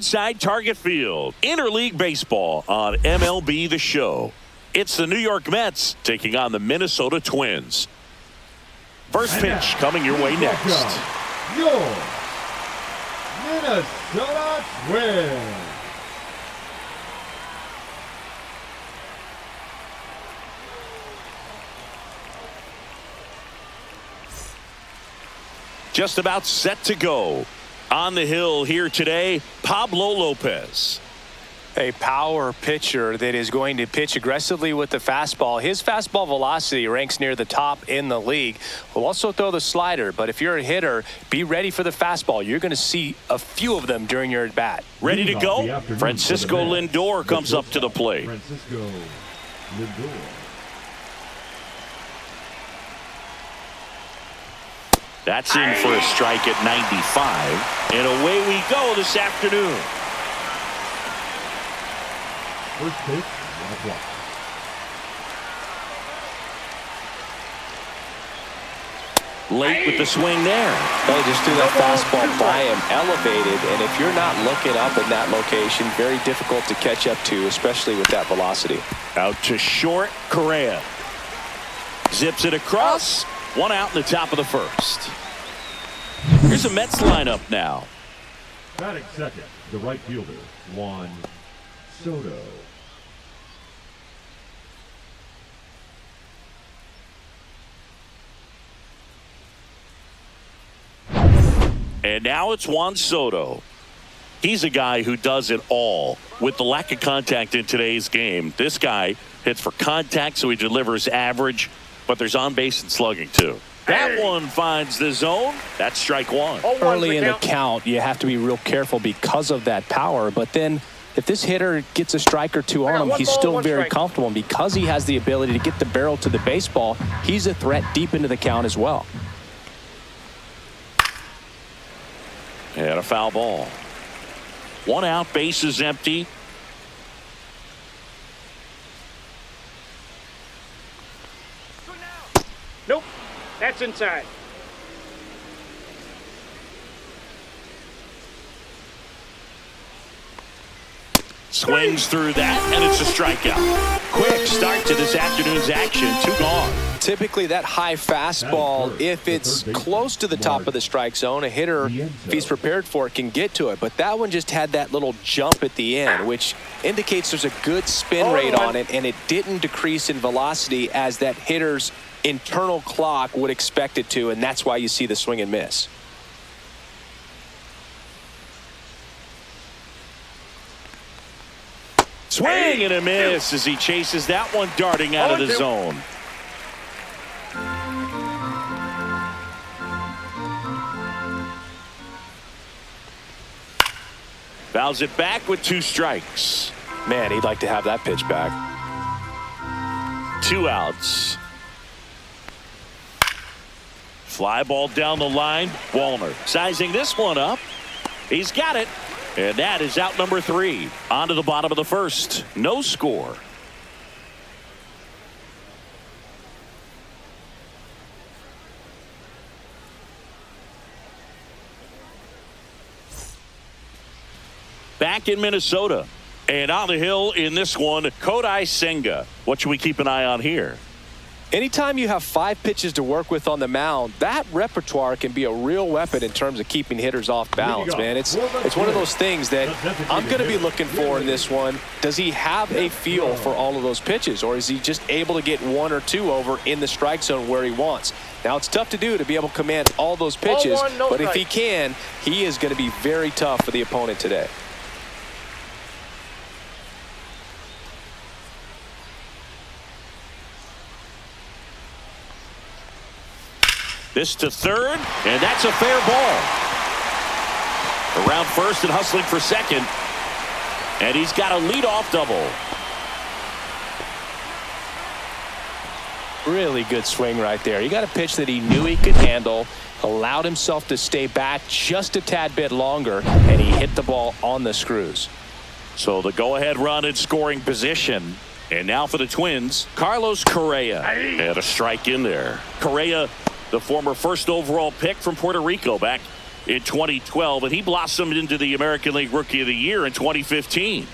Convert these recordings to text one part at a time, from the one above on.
Side target field. Interleague baseball on MLB The Show. It's the New York Mets taking on the Minnesota Twins. First pitch coming your way next. Your Minnesota Twins. Just about set to go. On the hill here today, Pablo Lopez. A power pitcher that is going to pitch aggressively with the fastball. His fastball velocity ranks near the top in the league. Will also throw the slider, but if you're a hitter, be ready for the fastball. You're going to see a few of them during your at-bat. Ready to go? Francisco Lindor comes up to the plate. Francisco Lindor. That's in for a strike at 95. And away we go this afternoon. First pitch, 1 o'clock. Late with the swing there. They just threw that fastball by him, elevated, and if you're not looking up in that location, very difficult to catch up to, especially with that velocity. Out to short, Correa. Zips it across. 1 out in the top of the first. Here's the Mets lineup now. Batting second, the right fielder, Juan Soto. And now it's Juan Soto. He's a guy who does it all. With the lack of contact in today's game, this guy hits for contact, so he delivers average, but there's on base and slugging too. That one finds the zone. That's strike one. Early in the count, you have to be real careful because of that power. But then if this hitter gets a strike or two on him, he's still very comfortable. And because he has the ability to get the barrel to the baseball, he's a threat deep into the count as well. And a foul ball. 1 out, base is empty. Nope, that's inside. Swings through that, and it's a strikeout. Quick start to this afternoon's action. 2 gone. Typically that high fastball, if it's close to the top of the strike zone, a hitter, if he's prepared for it, can get to it. But that one just had that little jump at the end, which indicates there's a good spin rate on it, and it didn't decrease in velocity as that hitter's internal clock would expect it to, and that's why you see the swing and miss. Swing and a miss as he chases that one darting out of the zone. Fouls it back with 2 strikes. Man, he'd like to have that pitch back. 2 outs. Fly ball down the line. Wallner sizing this one up. He's got it. And that is out number 3. On to the bottom of the first. No score. Back in Minnesota. And on the hill in this one, Kodai Senga. What should we keep an eye on here? Anytime you have 5 pitches to work with on the mound, that repertoire can be a real weapon in terms of keeping hitters off balance, man. It's one of those things that I'm going to be looking for in this one. Does he have a feel for all of those pitches, or is he just able to get 1 or 2 over in the strike zone where he wants? Now, it's tough to do to be able to command all those pitches, but if he can, he is going to be very tough for the opponent today. This to third, and that's a fair ball. Around first and hustling for second. And he's got a leadoff double. Really good swing right there. He got a pitch that he knew he could handle, allowed himself to stay back just a tad bit longer, and he hit the ball on the screws. So the go-ahead run in scoring position. And now for the Twins, Carlos Correa. And a strike in there. Correa, the former first overall pick from Puerto Rico back in 2012, and he blossomed into the American League Rookie of the Year in 2015.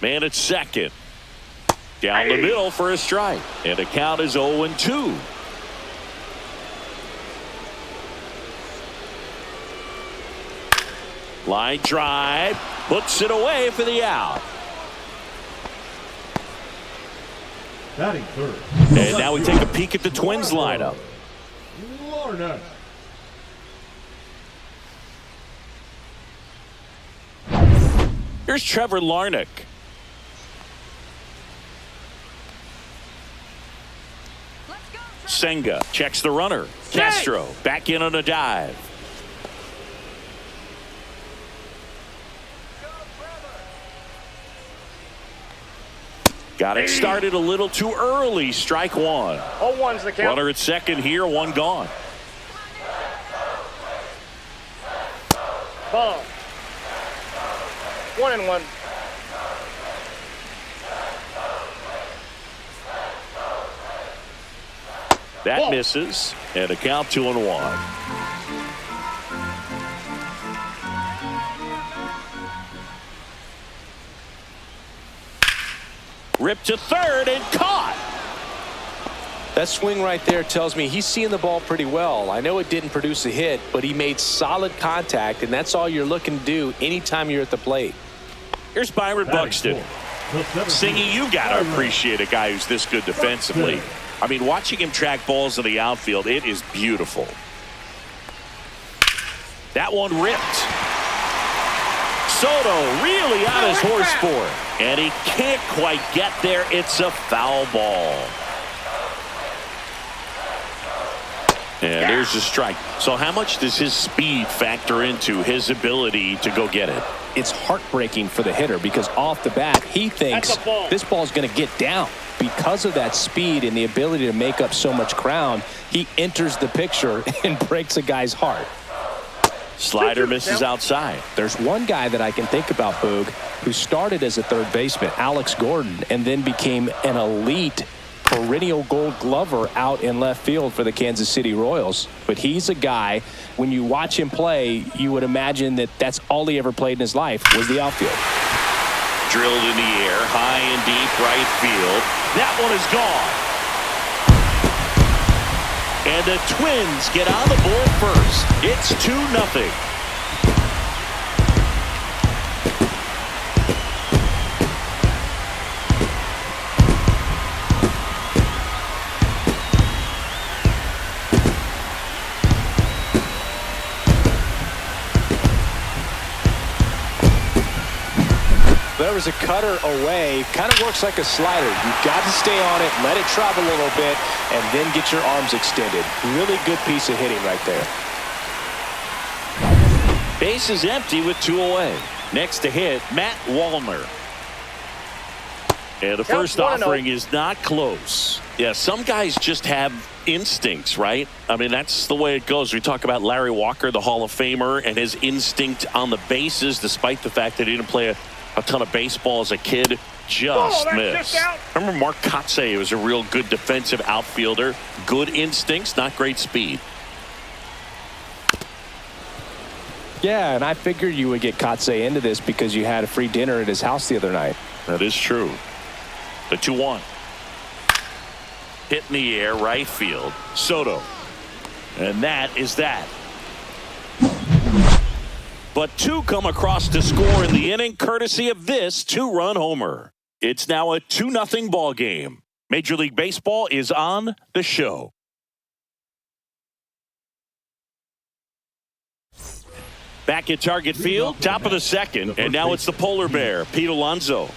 Man at second. Down the middle for a strike. And the count is 0-2. Line drive. Puts it away for the out. Batting third. And now we take a peek at the Twins lineup. Larnach. Here's Trevor Larnach. Senga checks the runner. Castro back in on a dive. Got it started a little too early. Strike one. 0-1's the count. Runner at second here. One gone. Ball. 1-1. That misses. And a count 2-1. Ripped to third and caught. That swing right there tells me he's seeing the ball pretty well. I know it didn't produce a hit, but he made solid contact, and that's all you're looking to do anytime you're at the plate. Here's Byron Buxton. Singy, you got to appreciate a guy who's this good defensively. I mean, watching him track balls in the outfield, it is beautiful. That one ripped. Soto really on his horse for it. And he can't quite get there. It's a foul ball. And there's the strike. So how much does his speed factor into his ability to go get it? It's heartbreaking for the hitter because off the bat, he thinks this ball is going to get down. Because of that speed and the ability to make up so much ground, he enters the picture and breaks a guy's heart. Slider misses outside. There's one guy that I can think about, Boog, who started as a third baseman, Alex Gordon, and then became an elite perennial Gold Glover out in left field for the Kansas City Royals. But he's a guy, when you watch him play, you would imagine that that's all he ever played in his life was the outfield. Drilled in the air, high and deep right field. That one is gone. And the Twins get on the board first. It's 2-0. There was a cutter away. Kind of works like a slider. You've got to stay on it, let it travel a little bit, and then get your arms extended. Really good piece of hitting right there. Base is empty with 2 away. Next to hit, Matt Wallner. And the first offering is not close. Yeah, some guys just have instincts, right? I mean, that's the way it goes. We talk about Larry Walker, the Hall of Famer, and his instinct on the bases, despite the fact that he didn't play a ton of baseball as a kid. Just missed. Remember Mark Kotsay was a real good defensive outfielder. Good instincts, not great speed. Yeah, and I figured you would get Kotsay into this because you had a free dinner at his house the other night. That is true. The 2-1. Hit in the air, right field. Soto. And that is that. But 2 come across to score in the inning, courtesy of this 2-run homer. It's now a 2-0 ball game. Major League Baseball is on the show. Back at Target Field, top of the second, and now it's the polar bear, Pete Alonso.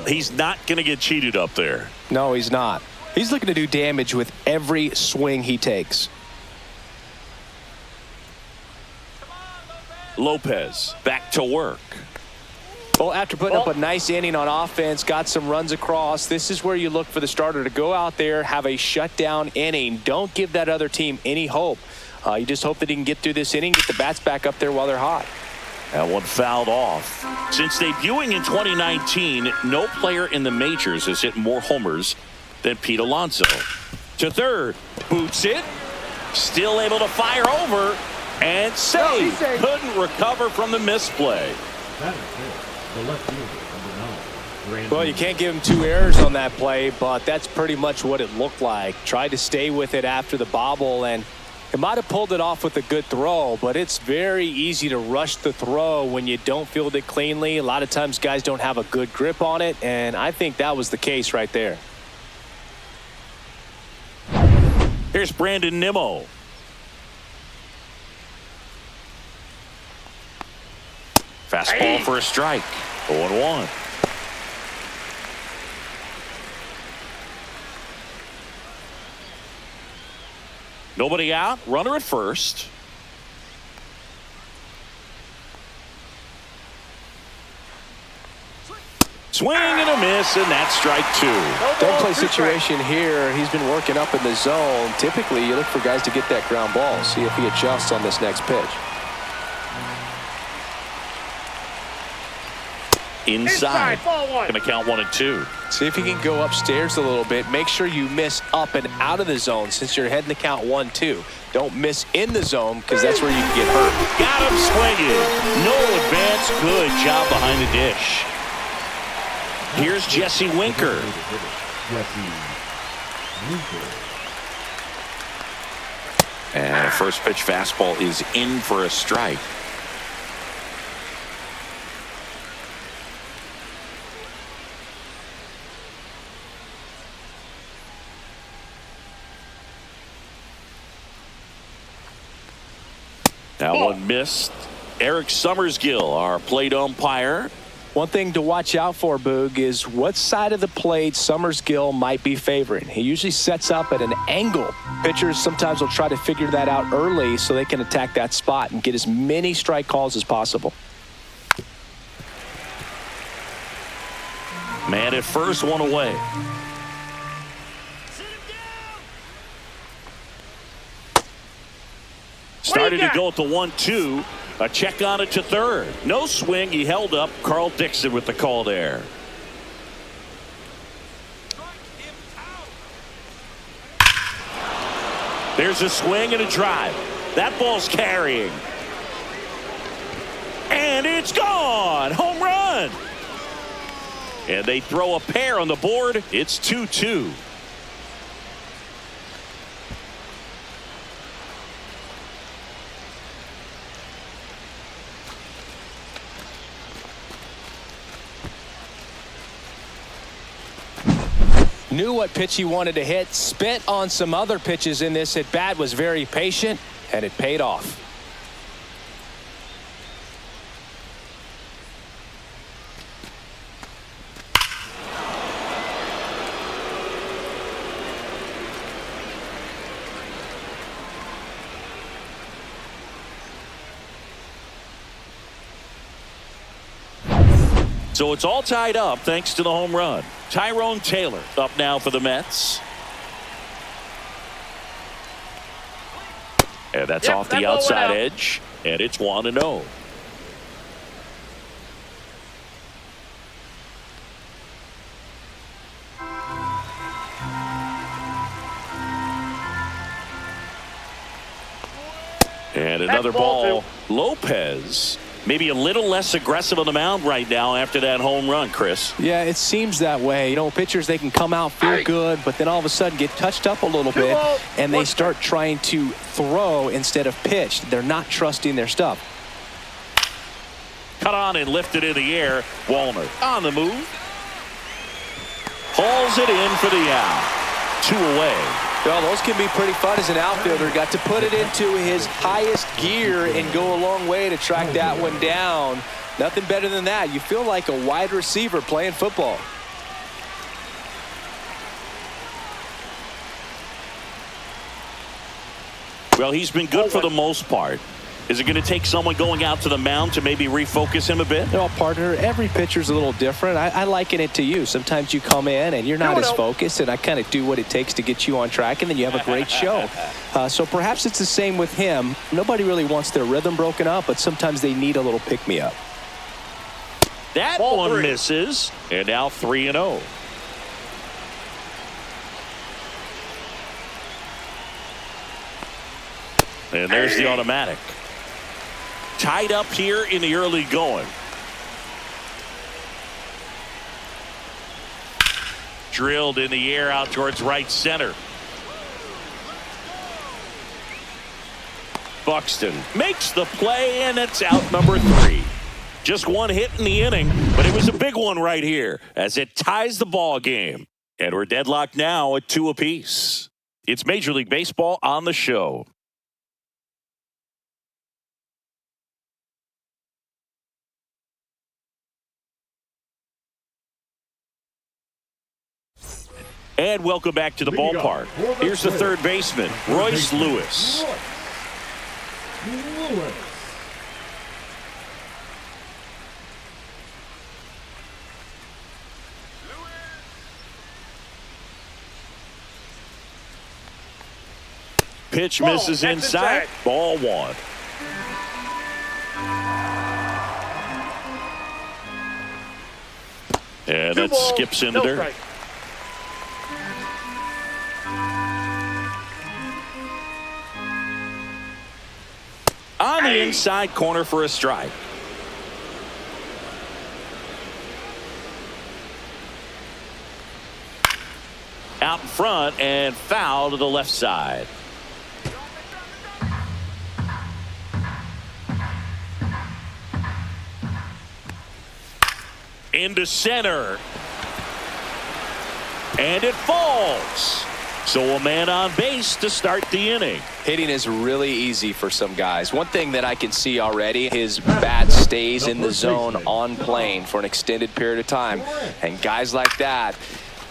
He's not going to get cheated up there. No, he's not. He's looking to do damage with every swing he takes. Lopez back to work. Well, after putting up a nice inning on offense, got some runs across, this is where you look for the starter to go out there, have a shutdown inning. Don't give that other team any hope. You just hope that he can get through this inning, get the bats back up there while they're hot. That one fouled off. Since debuting in 2019, no player in the majors has hit more homers than Pete Alonso. To third, boots it. Still able to fire over and save. Couldn't recover from the misplay. That is it. The left fielder, number 9. Well, you can't give him 2 errors on that play, but that's pretty much what it looked like. Tried to stay with it after the bobble, and it might have pulled it off with a good throw, but it's very easy to rush the throw when you don't field it cleanly. A lot of times guys don't have a good grip on it, and I think that was the case right there. Here's Brandon Nimmo. Fastball for a strike. 0-1. Nobody out. Runner at first. Swing and a miss, and that's strike 2. Double play situation here. He's been working up in the zone. Typically, you look for guys to get that ground ball. See if he adjusts on this next pitch. Inside. Going to count 1 and 2. See if he can go upstairs a little bit. Make sure you miss up and out of the zone since you're heading to count 1-2. Don't miss in the zone because that's where you can get hurt. Got him swinging. No advance. Good job behind the dish. Here's Jesse Winker. And a first pitch fastball is in for a strike. That one missed. Eric Summersgill, our plate umpire. One thing to watch out for, Boog, is what side of the plate Summersgill might be favoring. He usually sets up at an angle. Pitchers sometimes will try to figure that out early so they can attack that spot and get as many strike calls as possible. Man at first, 1 away. Started to go at the 1-2. A check on it to third. No swing. He held up. Carl Dixon with the call there. There's a swing and a drive. That ball's carrying. And it's gone. Home run. And they throw a pair on the board. It's 2-2. Knew what pitch he wanted to hit, spit on some other pitches in this at bat, was very patient, and it paid off. So it's all tied up thanks to the home run. Tyrone Taylor up now for the Mets. And that's off the outside edge. And it's 1-0. And another ball. Lopez. Maybe a little less aggressive on the mound right now after that home run, Chris. Yeah, it seems that way. You know, pitchers, they can come out, feel good, but then all of a sudden get touched up a little bit, and they start trying to throw instead of pitch. They're not trusting their stuff. Cut on and lifted in the air. Walner on the move. Hauls it in for the out. 2 away. Well, those can be pretty fun as an outfielder. Got to put it into his highest gear and go a long way to track that one down. Nothing better than that. You feel like a wide receiver playing football. Well, he's been good for the most part. Is it going to take someone going out to the mound to maybe refocus him a bit? No, partner, every pitcher's a little different. I liken it to you. Sometimes you come in and you're not as focused, and I kind of do what it takes to get you on track, and then you have a great show. So perhaps it's the same with him. Nobody really wants their rhythm broken up, but sometimes they need a little pick-me-up. That one misses, and now 3-0. And there's the automatic. Tied up here in the early going. Drilled in the air out towards right center. Buxton makes the play, and it's out number 3. Just one hit in the inning, but it was a big one right here as it ties the ball game. And we're deadlocked now at 2 apiece. It's Major League Baseball on the show. And welcome back to the ballpark. Here's the third baseman, Royce Lewis. Pitch misses inside. Ball 1. And that skips into there. On the inside corner for a strike. Out in front and foul to the left side. Into center. And it falls. So a man on base to start the inning. Hitting is really easy for some guys. One thing that I can see already, his bat stays in the zone on plane for an extended period of time. And guys like that,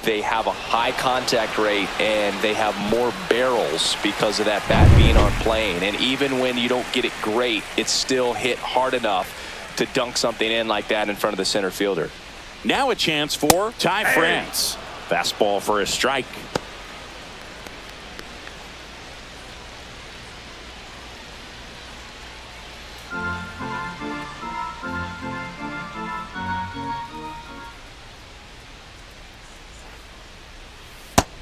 they have a high contact rate and they have more barrels because of that bat being on plane. And even when you don't get it great, it's still hit hard enough to dunk something in like that in front of the center fielder. Now a chance for Ty France. Fastball for a strike.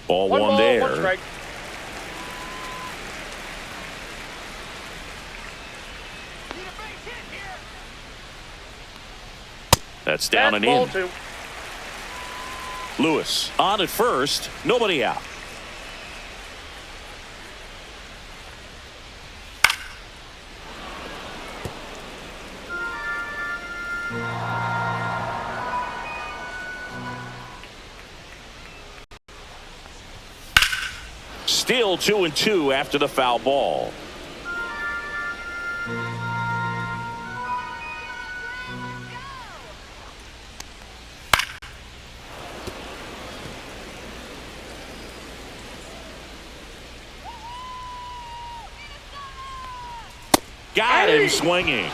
Ball one there. One strike. That's down and in. 2. Lewis on at first. Nobody out. Still 2-2 after the foul ball. Got him swinging.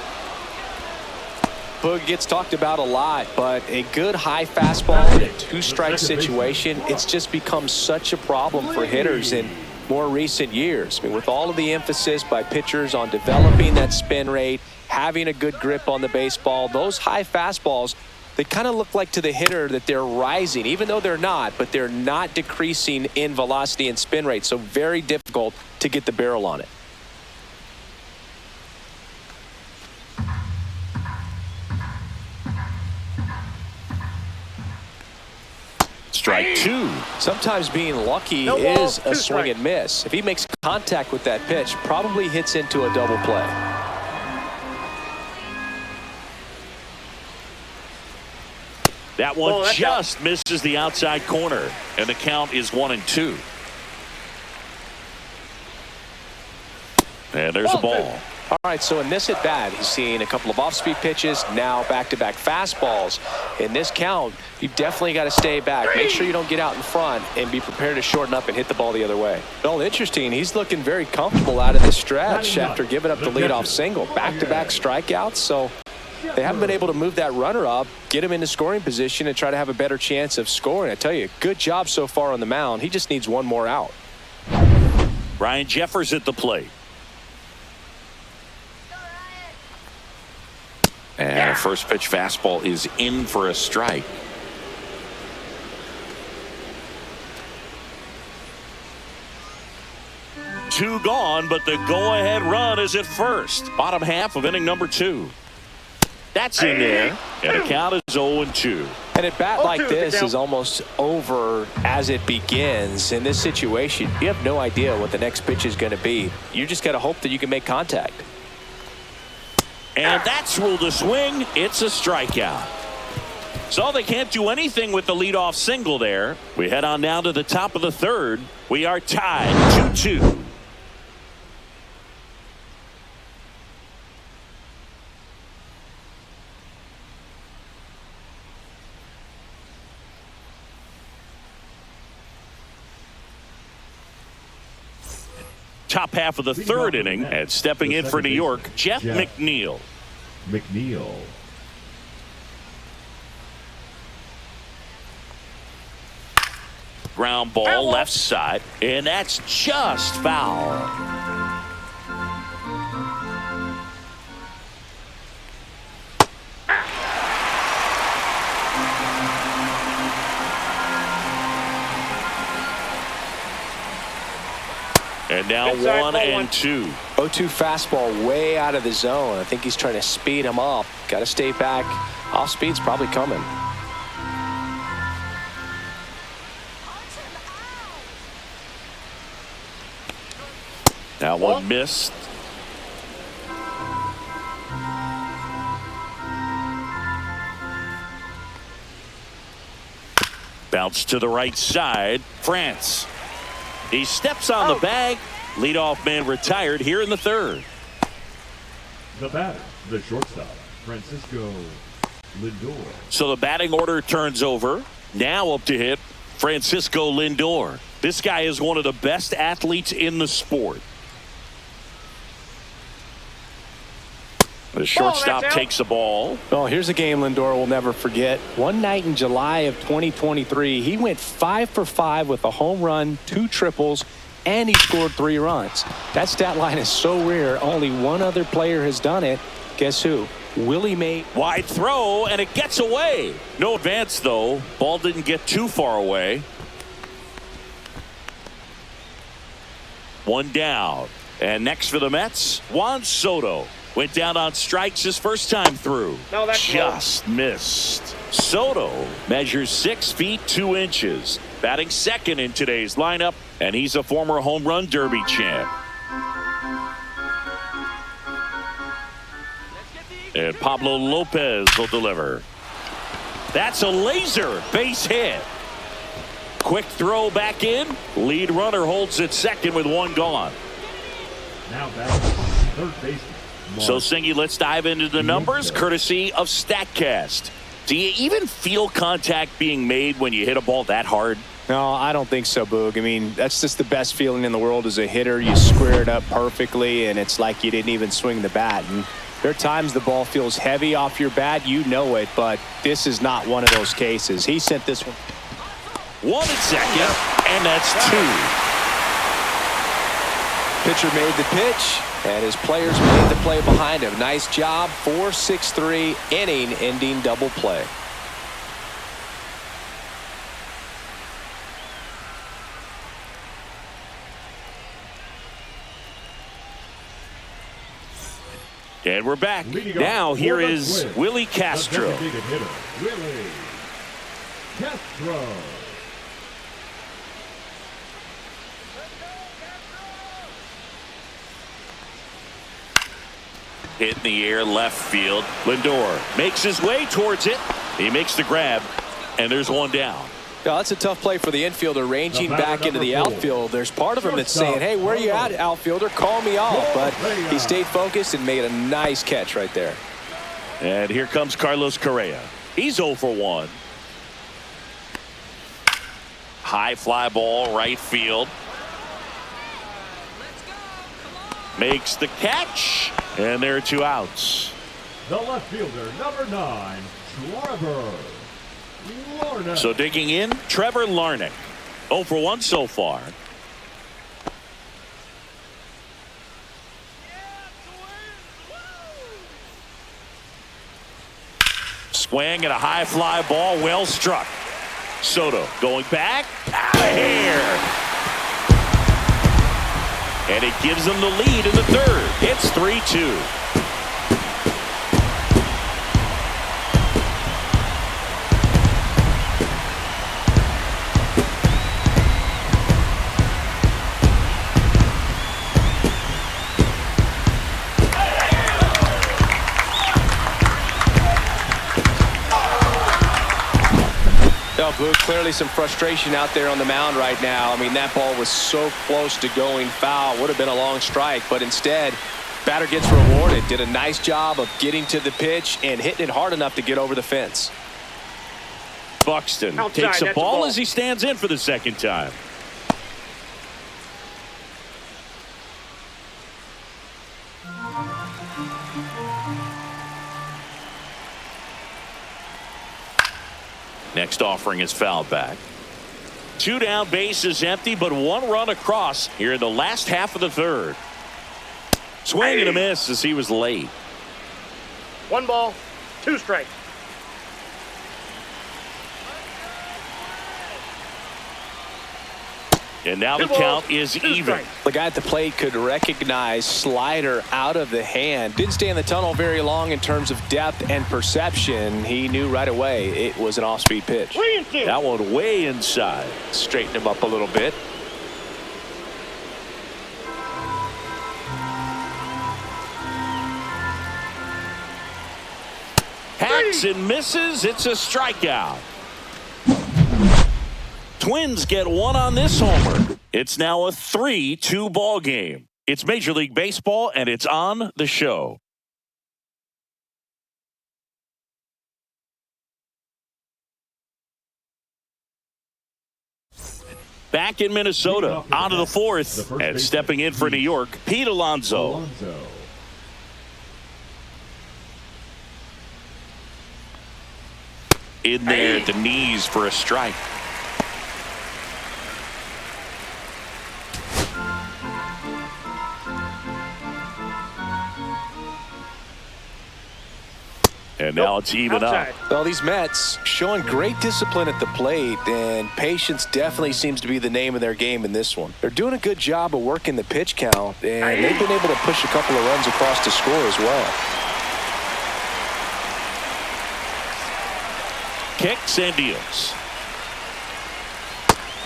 Boog gets talked about a lot, but a good high fastball in a 2-strike situation, it's just become such a problem for hitters in more recent years. I mean, with all of the emphasis by pitchers on developing that spin rate, having a good grip on the baseball, those high fastballs, they kind of look like to the hitter that they're rising, even though they're not, but they're not decreasing in velocity and spin rate. So very difficult to get the barrel on it. Strike 2. Sometimes being lucky is a swing and miss. If he makes contact with that pitch, probably hits into a double play. That one just misses the outside corner, and the count is 1-2. And there's a ball. All right, so in this at-bat, he's seeing a couple of off-speed pitches, now back-to-back fastballs. In this count, you definitely got to stay back. Make sure you don't get out in front and be prepared to shorten up and hit the ball the other way. Well, interesting. He's looking very comfortable out of the stretch after giving up the leadoff single. Back-to-back strikeouts, so they haven't been able to move that runner up, get him into scoring position, and try to have a better chance of scoring. I tell you, good job so far on the mound. He just needs one more out. Ryan Jeffers at the plate. And a first pitch fastball is in for a strike. 2 gone, but the go-ahead run is at first. Bottom half of inning number 2. That's in there, and the count is 0-2. And a bat like this is almost over as it begins. In this situation, you have no idea what the next pitch is going to be. You just got to hope that you can make contact. And that's ruled a swing. It's a strikeout. So they can't do anything with the leadoff single there. We head on down to the top of the 3rd. We are tied 2-2. Top half of the 3rd inning, and stepping in for New York, Jeff McNeil. Ground ball left side, and that's just foul. And now 1-2. 0-2 fastball way out of the zone. I think he's trying to speed him up. Got to stay back. Off speed's probably coming. Now one missed. Bounce to the right side. France. He steps on the bag. Leadoff man retired here in the 3rd. The batter, the shortstop, Francisco Lindor. So the batting order turns over. Now up to hit Francisco Lindor. This guy is one of the best athletes in the sport. The shortstop takes the ball. Oh, here's a game Lindor will never forget. One night in July of 2023, he went 5 for 5 with a home run, 2 triples, and he scored 3 runs. That stat line is so rare. Only one other player has done it. Guess who? Willie Mays. Wide throw, and it gets away. No advance, though. Ball didn't get too far away. 1 down. And next for the Mets, Juan Soto. Went down on strikes his first time through. No, that's just missed. Soto measures 6 feet 2 inches. Batting second in today's lineup, and he's a former home run derby champ. And Pablo Lopez will deliver. That's a laser base hit. Quick throw back in. Lead runner holds at second with 1 gone. Now back third baseman. So, Singy, let's dive into the numbers, courtesy of StatCast. Do you even feel contact being made when you hit a ball that hard? No, I don't think so, Boog. I mean, that's just the best feeling in the world as a hitter. You square it up perfectly, and it's like you didn't even swing the bat. And there are times the ball feels heavy off your bat. You know it, but this is not one of those cases. He sent this one. 1 at second, and that's 2. Pitcher made the pitch, and his players made the play behind him. Nice job. 4-6-3 inning-ending double play. And we're back. Now here is Willie Castro. Willie Castro. Hit in the air left field. Lindor makes his way towards it. He makes the grab, and there's 1 down. No, that's a tough play for the infielder ranging back into the outfield. There's part of him that's saying, hey, where are you at, outfielder? Call me off. But he stayed focused and made a nice catch right there. And here comes Carlos Correa. He's 0 for 1. High fly ball right field. Makes the catch, and there are 2 outs. The left fielder, number 9, Trevor Larnach. So digging in, Trevor Larnach. 0 for 1 so far. Swing and a high fly ball, well struck. Soto going back, out of here. And it gives them the lead in the third. It's 3-2. Clearly some frustration out there on the mound right now. I mean, that ball was so close to going foul. Would have been a long strike, but instead, batter gets rewarded. Did a nice job of getting to the pitch and hitting it hard enough to get over the fence. Buxton Outside, takes a that's ball a ball as he stands in for the second time. Next offering is fouled back. 2 down, bases empty, but 1 run across here in the last half of the third. Swing and a miss as he was late. 1 ball, 2 strikes. And now the count is even. The guy at the plate could recognize slider out of the hand. Didn't stay in the tunnel very long in terms of depth and perception. He knew right away it was an off-speed pitch. That one way inside. Straighten him up a little bit. Hacks and misses. It's a strikeout. Twins get 1 on this homer. It's now a 3-2 ball game. It's Major League Baseball, and it's on the show. Back in Minnesota, on to the fourth, and stepping in for New York, Pete Alonso. In there at the knees for a strike. And now it's even up. Well, these Mets showing great discipline at the plate, and patience definitely seems to be the name of their game in this one. They're doing a good job of working the pitch count, and they've been able to push a couple of runs across to score as well. Kicks and deals.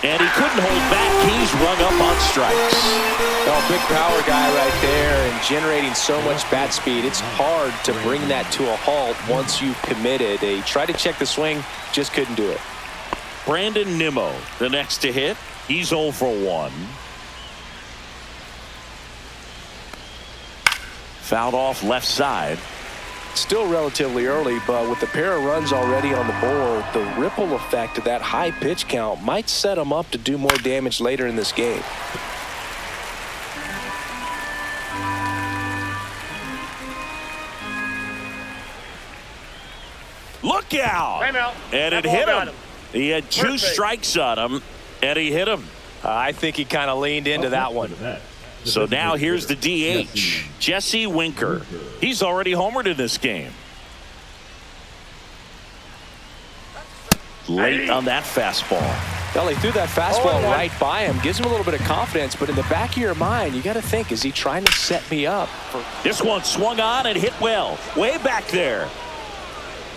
And he couldn't hold back. He's rung up on strikes. Oh, big power guy right there and generating so much bat speed. It's hard to bring that to a halt once you've committed. They tried to check the swing, just couldn't do it. Brandon Nimmo, the next to hit. He's 0 for 1. Fouled off left side. Still relatively early, but with the pair of runs already on the board, the ripple effect of that high pitch count might set them up to do more damage later in this game. Look out! Timeout. And it hit him. He had 2 strikes on him, and he hit him. I think he kind of leaned into that one. So now here's the DH, Jesse Winker. He's already homered in this game. Late on that fastball. Well, he threw that fastball right by him. Gives him a little bit of confidence, but in the back of your mind, you got to think, is he trying to set me up? This one swung on and hit well. Way back there.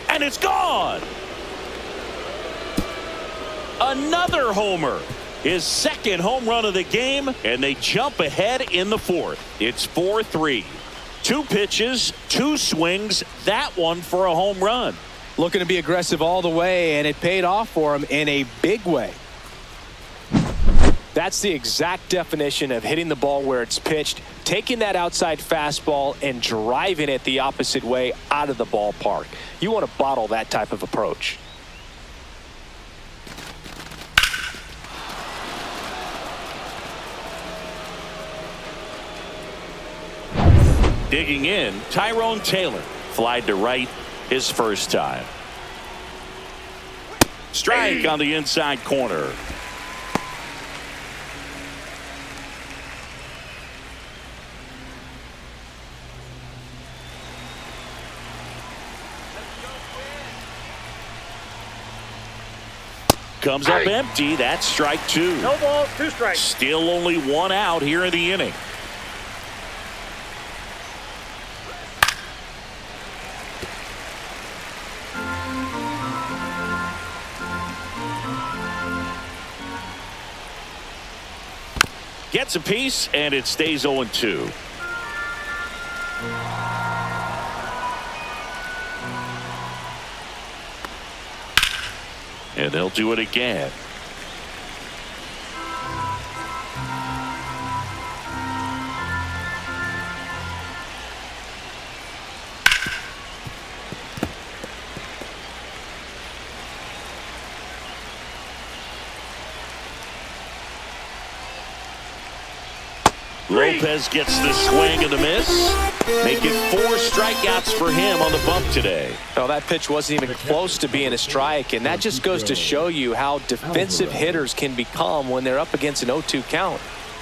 And it's gone. Another homer. His second home run of the game, and they jump ahead in the fourth. It's 4-3. 2 pitches, 2 swings, that one for a home run. Looking to be aggressive all the way, and it paid off for him in a big way. That's the exact definition of hitting the ball where it's pitched, taking that outside fastball and driving it the opposite way out of the ballpark. You want to bottle that type of approach. Digging in, Tyrone Taylor. Flied to right his first time. Strike on the inside corner. Comes up empty. That's strike 2. No balls, 2 strikes. Still only 1 out here in the inning. gets a piece, and it stays 0-2. And they'll do it again. Lopez gets the swing and the miss. Make it 4 strikeouts for him on the bump today. Well, that pitch wasn't even close to being a strike, and that just goes to show you how defensive hitters can become when they're up against an 0-2 count.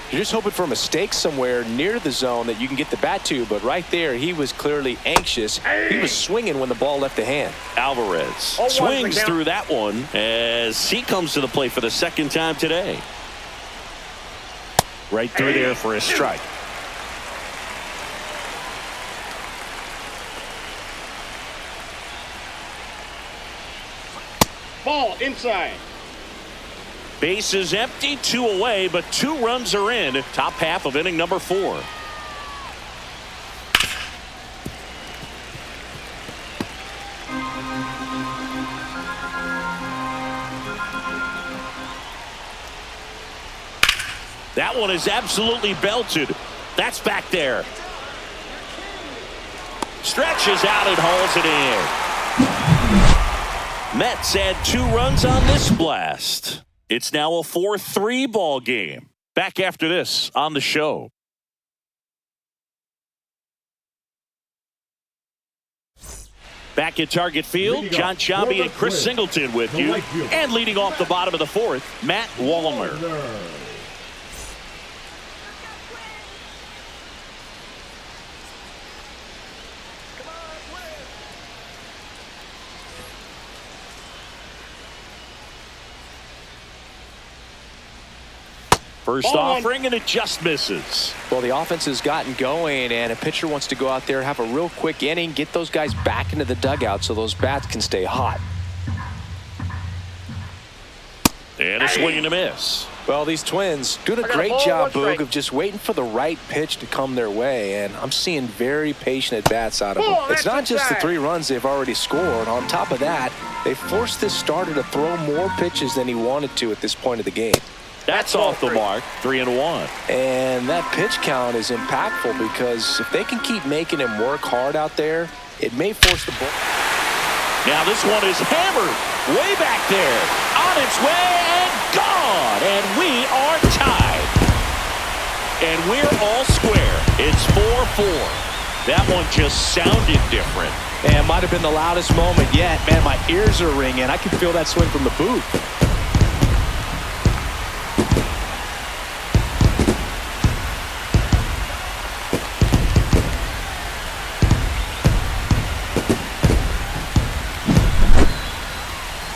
You're just hoping for a mistake somewhere near the zone that you can get the bat to, but right there, he was clearly anxious. He was swinging when the ball left the hand. Alvarez swings through that one as he comes to the plate for the second time today. Right through there for a strike. Ball inside. Base is empty, 2 away, but 2 runs are in. Top half of inning number 4. That one is absolutely belted. That's back there. Stretches out and hauls it in. Mets add 2 runs on this blast. It's now a 4-3 ball game. Back after this on the show. Back at Target Field, John Sciambi and Chris Singleton with you. And leading off the bottom of the 4th, Matt Wallner. First offering, and it just misses. Well, the offense has gotten going, and a pitcher wants to go out there, have a real quick inning, get those guys back into the dugout so those bats can stay hot. And a swing and a miss. Well, these Twins doing a great job, Boog, of just waiting for the right pitch to come their way, and I'm seeing very patient at-bats out of them. It's not just the 3 runs they've already scored. On top of that, they forced this starter to throw more pitches than he wanted to at this point of the game. That's off the mark, 3-1. And that pitch count is impactful because if they can keep making him work hard out there, it may force the ball. Now this one is hammered way back there, on its way and gone, and we are tied. And we're all square. It's 4-4. That one just sounded different. And it might have been the loudest moment yet. Man, my ears are ringing. I can feel that swing from the booth.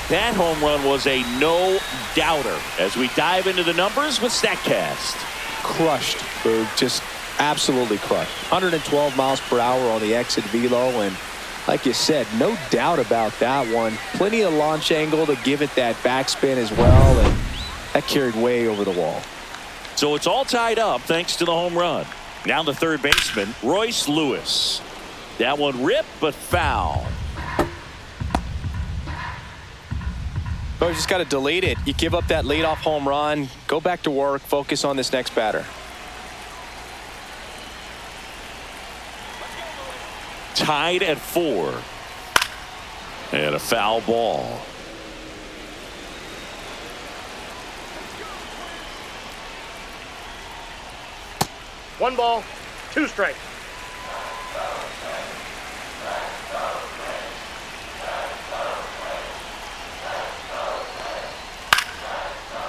That home run was a no-doubter as we dive into the numbers with StatCast. Crushed, Boog. Just absolutely crushed. 112 miles per hour on the exit velo, and like you said, no doubt about that one. Plenty of launch angle to give it that backspin as well, and that carried way over the wall. So it's all tied up thanks to the home run. Now the third baseman, Royce Lewis. That one ripped but foul. But you just got to delete it. You give up that leadoff home run, go back to work, focus on this next batter. Tied at 4. And a foul ball. One ball, 2 strikes.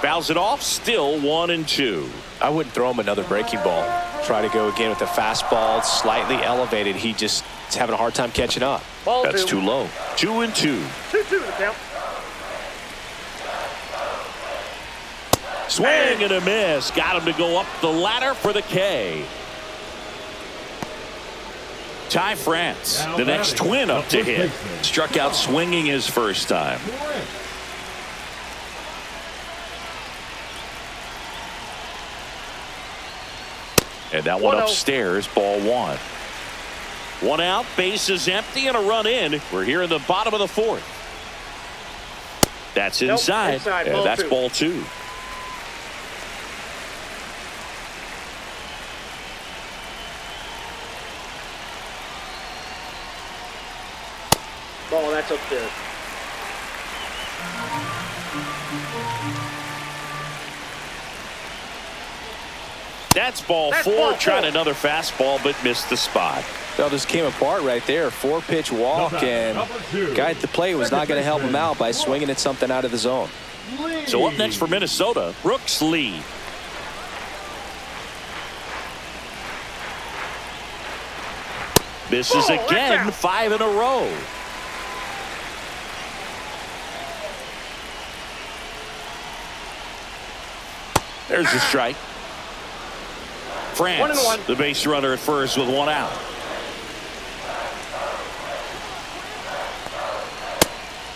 Fouls it off, still 1-2. I wouldn't throw him another breaking ball. Try to go again with the fastball, slightly elevated. He just is having a hard time catching up. Ball That's 2. too low. 2-2. 2-2 the count. Swing and a miss. Got him to go up the ladder for the K. Ty France, the next Twin up to hit. Struck out swinging his first time. And that one 1-0. upstairs, ball one. One out, base is empty, and a run in. We're here in the bottom of the fourth. That's inside, inside. and Ball that's two. ball two. Ball, that's upstairs. That's ball That's four. ball Tried four. another fastball, but missed the spot. That just came apart right there. 4-pitch walk, and guy at the plate was not going to help him out by swinging at something out of the zone. So up next for Minnesota, Brooks Lee. Misses Oh, that's again, out. 5 in a row. There's the strike. France, 1-1. the base runner at first with one out.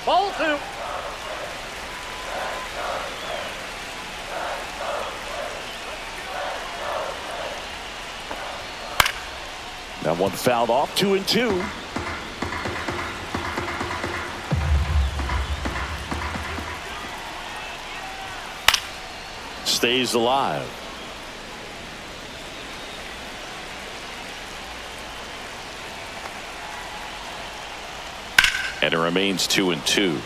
Ball two. That one fouled off, 2-2. Stays alive. And it remains 2-2.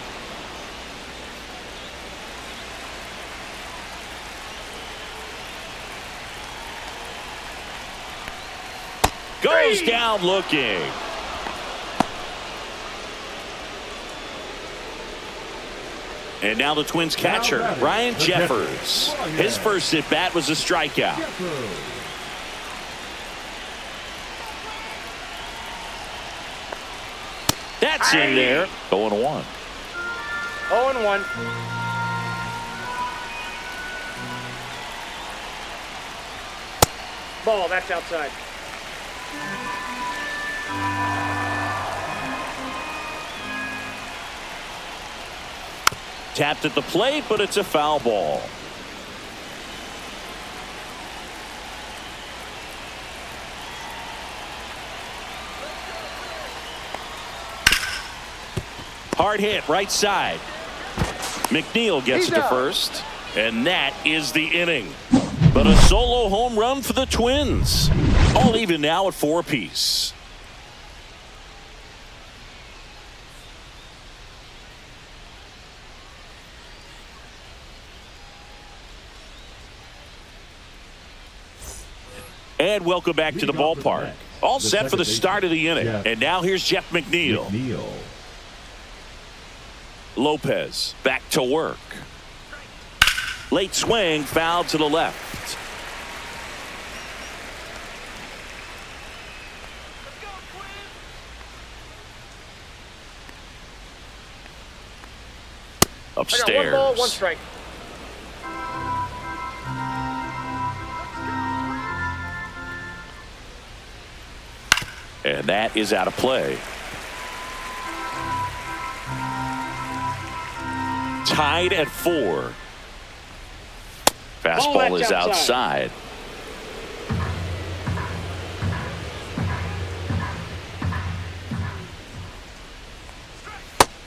Goes down looking. And now the Twins catcher, Ryan Jeffers. His first at bat was a strikeout. That's in there. 0-1. 0-1. Ball, that's outside. Tapped at the plate, but it's a foul ball. Hard hit, right side. McNeil gets He's it to out. first, and that is the inning. But a solo home run for the Twins. All even now at 4 apiece. And welcome back to the ballpark. All set for the start of the inning. And now here's Jeff McNeil. Lopez back to work. Late swing, foul to the left. I got Upstairs. 1 ball, 1 strike. And that is out of play. Tied at 4. Fastball is outside.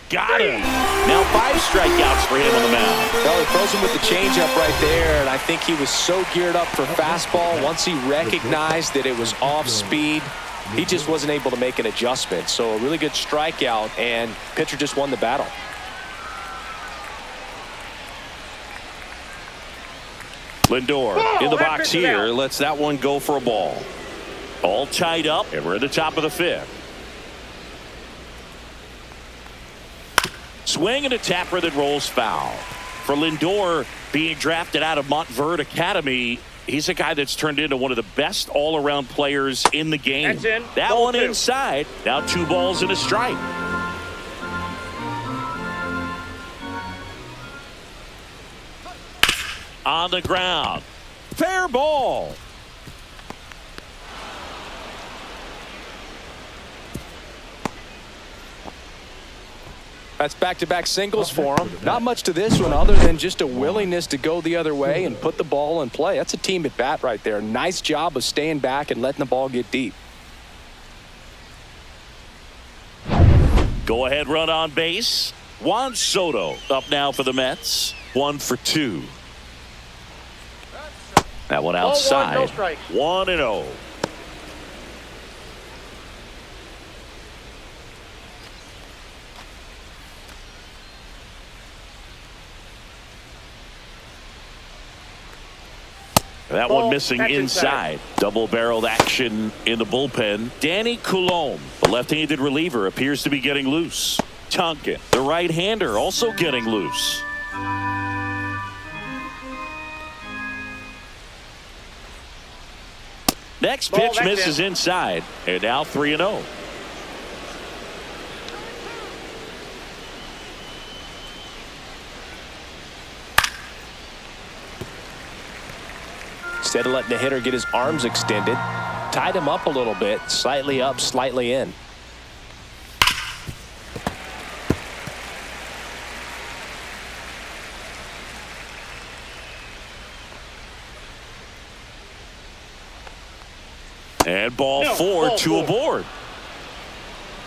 Got him. Now 5 strikeouts for him on the mound. Well, he throws him with the changeup right there, and I think he was so geared up for fastball. Once he recognized that it was off speed, he just wasn't able to make an adjustment. So a really good strikeout, and pitcher just won the battle. Lindor in the that box pitch is here. out. Lets that one go for a ball. All tied up, and we're at the top of the 5th. Swing and a tapper that rolls foul. For Lindor, being drafted out of Montverde Academy, he's a guy that's turned into one of the best all-around players in the game. That's in. That Ball one 2. inside. Now 2 balls and a strike. On the ground. Fair ball. That's back-to-back singles for him. Not much to this one other than just a willingness to go the other way and put the ball in play. That's a team at bat right there. Nice job of staying back and letting the ball get deep. Go ahead run on base. Juan Soto up now for the Mets. 1 for 2. That one outside. 0-1, no strike. 1-0. That one missing That's inside. Double-barreled action in the bullpen. Danny Coulombe, the left-handed reliever, appears to be getting loose. Tonkin, the right-hander, also getting loose. Next pitch misses inside, and now 3-0. Instead of letting the hitter get his arms extended, tied him up a little bit, slightly up, slightly in. And ball 4, 2 aboard.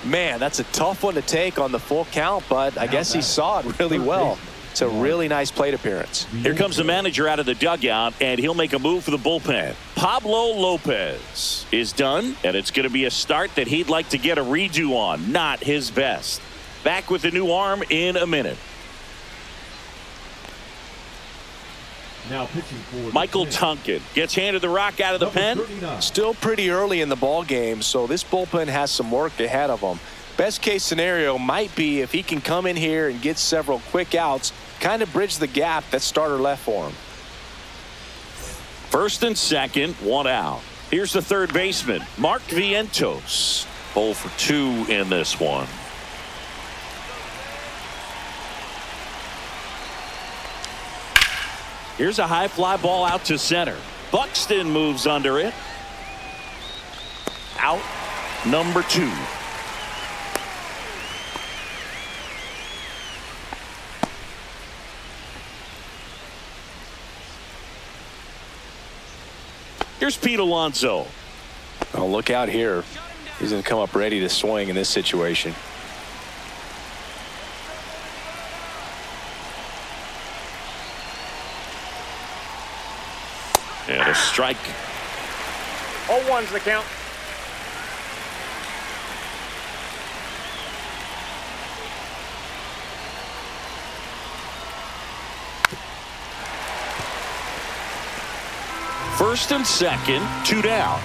Man, that's a tough one to take on the full count, but I guess he saw it really well. It's a really nice plate appearance. Here comes the manager out of the dugout, and he'll make a move for the bullpen. Pablo Lopez is done, and it's going to be a start that he'd like to get a redo on. Not his best. Back with the new arm in a minute. Now pitching for Michael Tonkin gets handed the rock out of the pen. Still pretty early in the ball game, so this bullpen has some work ahead of them. Best case scenario might be if he can come in here and get several quick outs, kind of bridge the gap that starter left for him. First and second, 1 out. Here's the third baseman, Mark Vientos. 0 for 2 in this one. Here's a high fly ball out to center. Buxton moves under it. Out number 2. Here's Pete Alonso. Oh, look out here. He's going to come up ready to swing in this situation. And a strike. 0-1's the count. First and second, 2 down.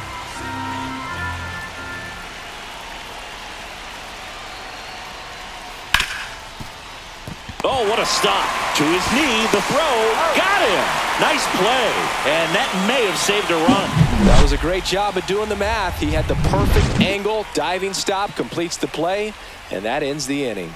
Oh, what a stop. To his knee, the throw. Got him. Nice play. And that may have saved a run. That was a great job of doing the math. He had the perfect angle. Diving stop completes the play, and that ends the inning.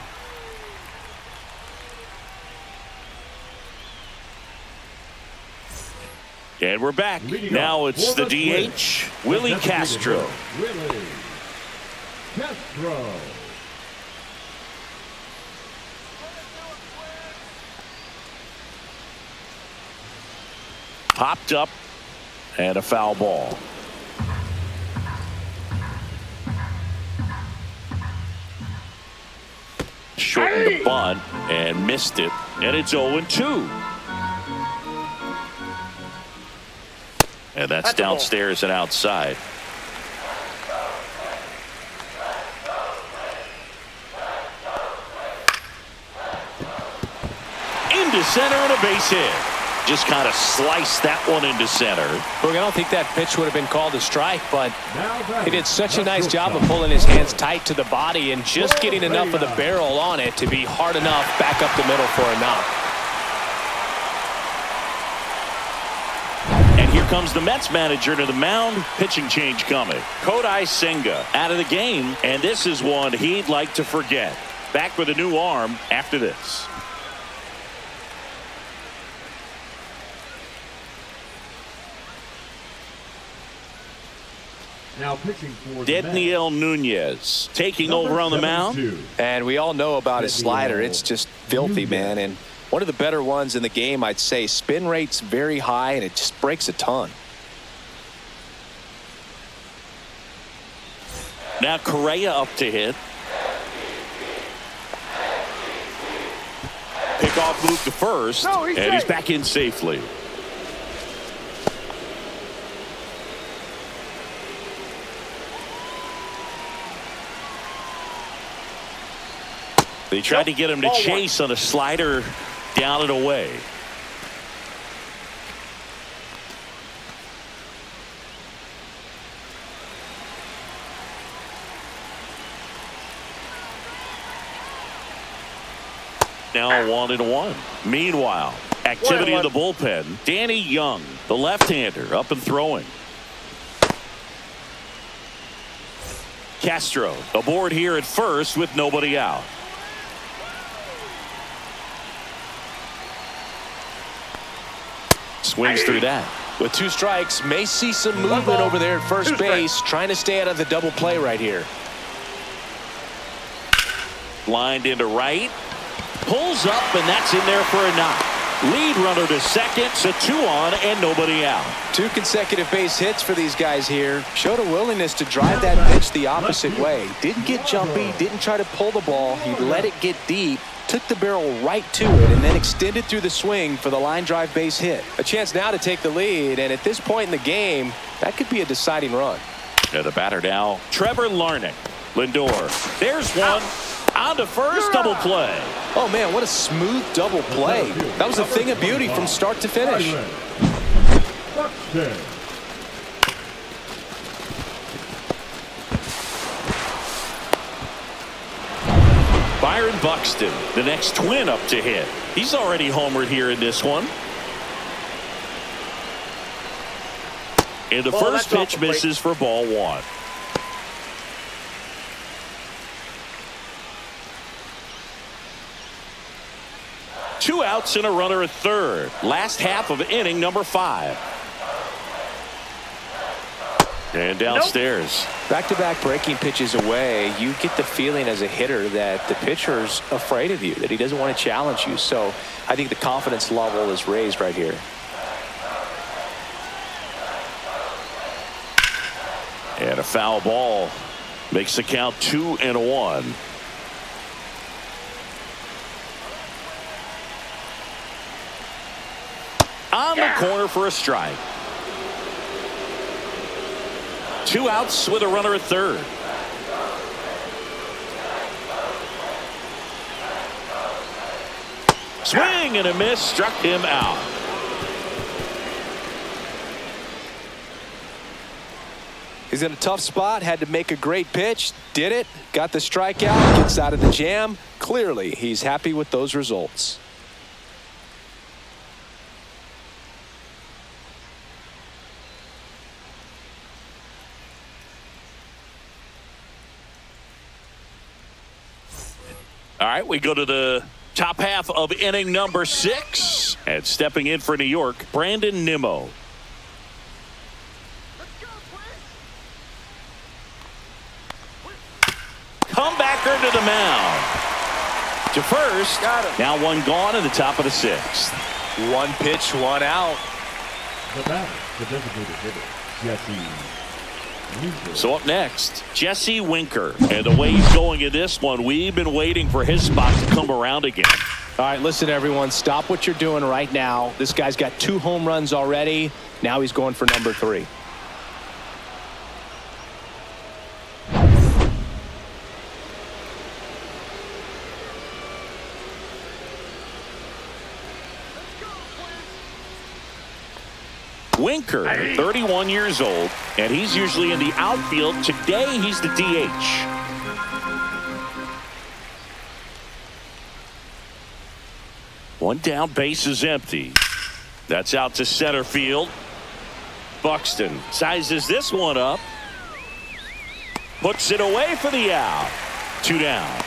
And we're back. Now it's the DH, Willie Castro. Willie Castro. Popped up and a foul ball. Shortened the bunt and missed it, and it's 0-2. And that's downstairs and outside. Into center and a base hit. Just kind of sliced that one into center. Look, I don't think that pitch would have been called a strike, but he did such a nice job of pulling his hands tight to the body and just getting enough of the barrel on it to be hard enough back up the middle for a knock. And here comes the Mets manager to the mound. Pitching change coming. Kodai Senga out of the game, and this is one he'd like to forget. Back with a new arm after this. Now pitching for Daniel Nunez taking over on the mound. And we all know about his slider. It's just filthy, man. And one of the better ones in the game, I'd say. Spin rate's very high, and it just breaks a ton. Now Correa up to hit. Pickoff move to first, and he's back in safely. They tried to get him to chase on a slider down and away. Now 1-1. Meanwhile, activity in the bullpen. Danny Young, the left-hander, up and throwing. Castro aboard here at first with nobody out. Swings through that. With 2 strikes, may see some movement over there at first base, trying to stay out of the double play right here. Lined into right. Pulls up, and that's in there for a knock. Lead runner to second, so 2 on and nobody out. 2 consecutive base hits for these guys here. Showed a willingness to drive that pitch the opposite way. Didn't get jumpy, didn't try to pull the ball. He let it get deep, took the barrel right to it, and then extended through the swing for the line drive base hit. A chance now to take the lead, and at this point in the game, that could be a deciding run. Yeah, the batter now, Trevor Larnach. Lindor, there's one. On to first, double play. Oh, man, what a smooth double play. That was a thing of beauty from start to finish. Byron Buxton, the next twin up to hit. He's already homered here in this one. And the first pitch misses for ball 1. Two outs and a runner at third. Last half of inning number 5. And downstairs. Back-to-back breaking pitches away, you get the feeling as a hitter that the pitcher's afraid of you, that he doesn't want to challenge you. So I think the confidence level is raised right here. And a foul ball makes the count 2-1. On the corner for a strike. 2 outs with a runner at third. Swing and a miss, struck him out. He's in a tough spot, had to make a great pitch, did it, got the strikeout, gets out of the jam. Clearly, he's happy with those results. All right, we go to the top half of inning number 6. And stepping in for New York, Brandon Nimmo. Comebacker to the mound. To first. Now 1 gone in the top of the 6th. 1 pitch, 1 out. The batter, the designated hitter, Jesse. So up next, Jesse Winker. And the way he's going in this one, we've been waiting for his spot to come around again. All right, listen, everyone. Stop what you're doing right now. This guy's got 2 home runs already. Now he's going for number 3. Winker, 31 years old, and he's usually in the outfield. Today, he's the DH. One down, base is empty. That's out to center field. Buxton sizes this one up. Puts it away for the out. 2 down.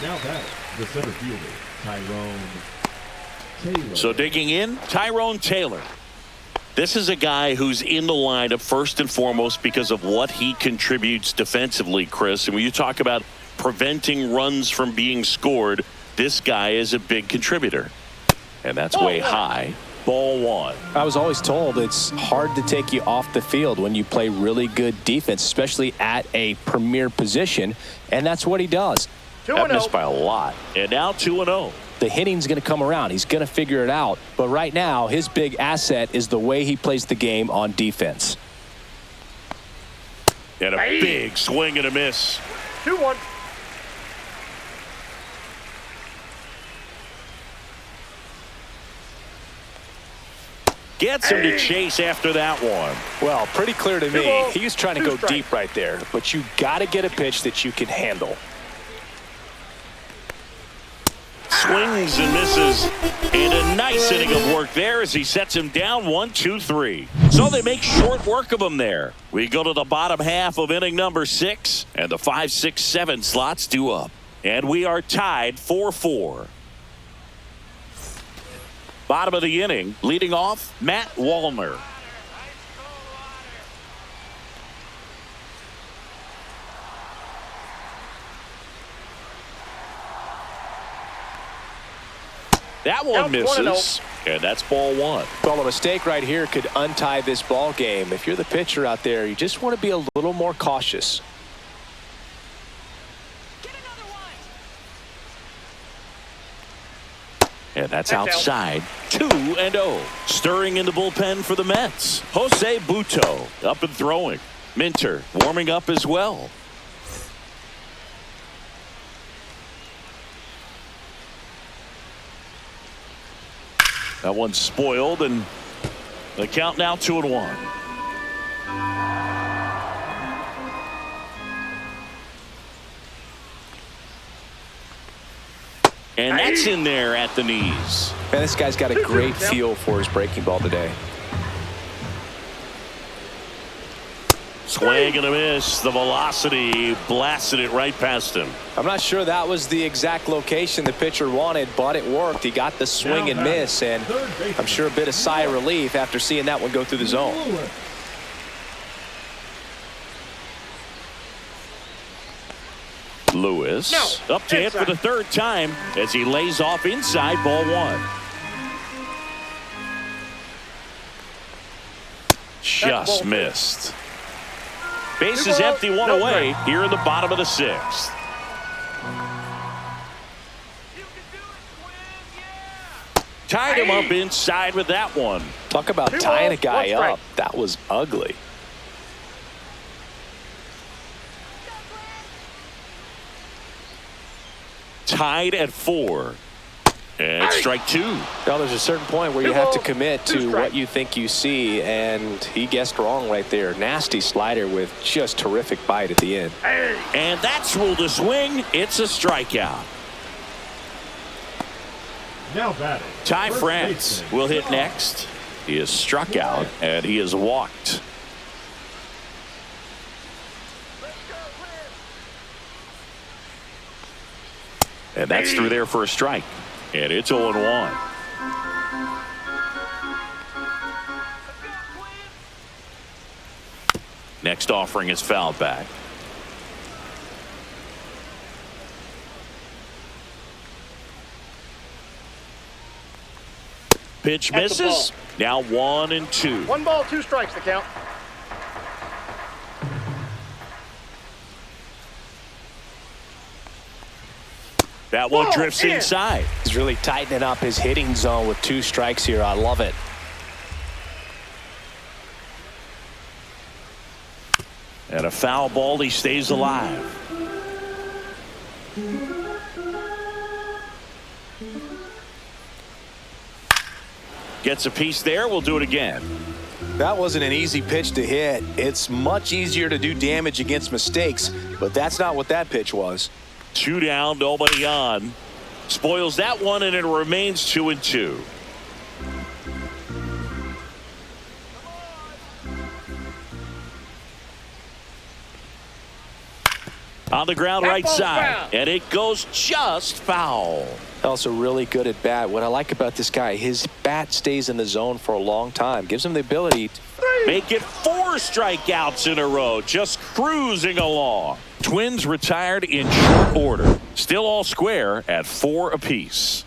Now batter, the center fielder, Tyrone Taylor. So digging in, Tyrone Taylor. This is a guy who's in the lineup first and foremost because of what he contributes defensively, Chris. And when you talk about preventing runs from being scored, this guy is a big contributor. And that's way high. Ball one. I was always told it's hard to take you off the field when you play really good defense, especially at a premier position, and that's what he does. That missed by a lot. And now 2-0. The hitting's going to come around. He's going to figure it out. But right now, his big asset is the way he plays the game on defense. And a big swing and a miss. 2-1. Gets him to chase after that one. Well, pretty clear to me. He was trying to go deep right there. But you got to get a pitch that you can handle. Swings and misses. And a nice inning of work there as he sets him down 1, 2, 3. So they make short work of him there. We go to the bottom half of inning number 6. And the 5, 6, 7 slots due up. And we are tied 4-4. Bottom of the inning, leading off, Matt Wallner. That one misses, and that's ball one. Well, a mistake right here could untie this ball game. If you're the pitcher out there, you just want to be a little more cautious. And that's outside. 2-0. Stirring in the bullpen for the Mets. Jose Butto up and throwing. Minter warming up as well. That one's spoiled, and the count now 2-1. And that's in there at the knees. Man, this guy's got a great feel for his breaking ball today. Swing and a miss. The velocity blasted it right past him. I'm not sure that was the exact location the pitcher wanted, but it worked. He got the swing and miss, and I'm sure a bit of sigh of relief after seeing that one go through the zone. Lewis up to hit for the third time as he lays off inside ball one. Just missed. Base is empty, one away here in the bottom of the 6th. Tied him up inside with that one. Talk about tying a guy up. That was ugly. Tied at 4. And strike 2. Now there's a certain point where you have to commit to what you think you see, and he guessed wrong right there. Nasty slider with just terrific bite at the end. And that's ruled a swing. It's a strikeout. Now batting. Ty France will hit next. He is struck out and he is walked. And that's through there for a strike. And it's 0-1. Next offering is fouled back. Pitch misses. Now 1-2. 1 ball, 2 strikes the count. That one drifts inside. He's really tightening up his hitting zone with 2 strikes here. I love it. And a foul ball. He stays alive. Gets a piece there. We'll do it again. That wasn't an easy pitch to hit. It's much easier to do damage against mistakes, but that's not what that pitch was. 2 down, nobody on. Spoils that one, and it remains 2-2. On the ground right side, and it goes just foul. Also really good at bat. What I like about this guy, his bat stays in the zone for a long time. Gives him the ability to make it 4 strikeouts in a row. Just cruising along. Twins retired in short order. Still all square at 4 apiece.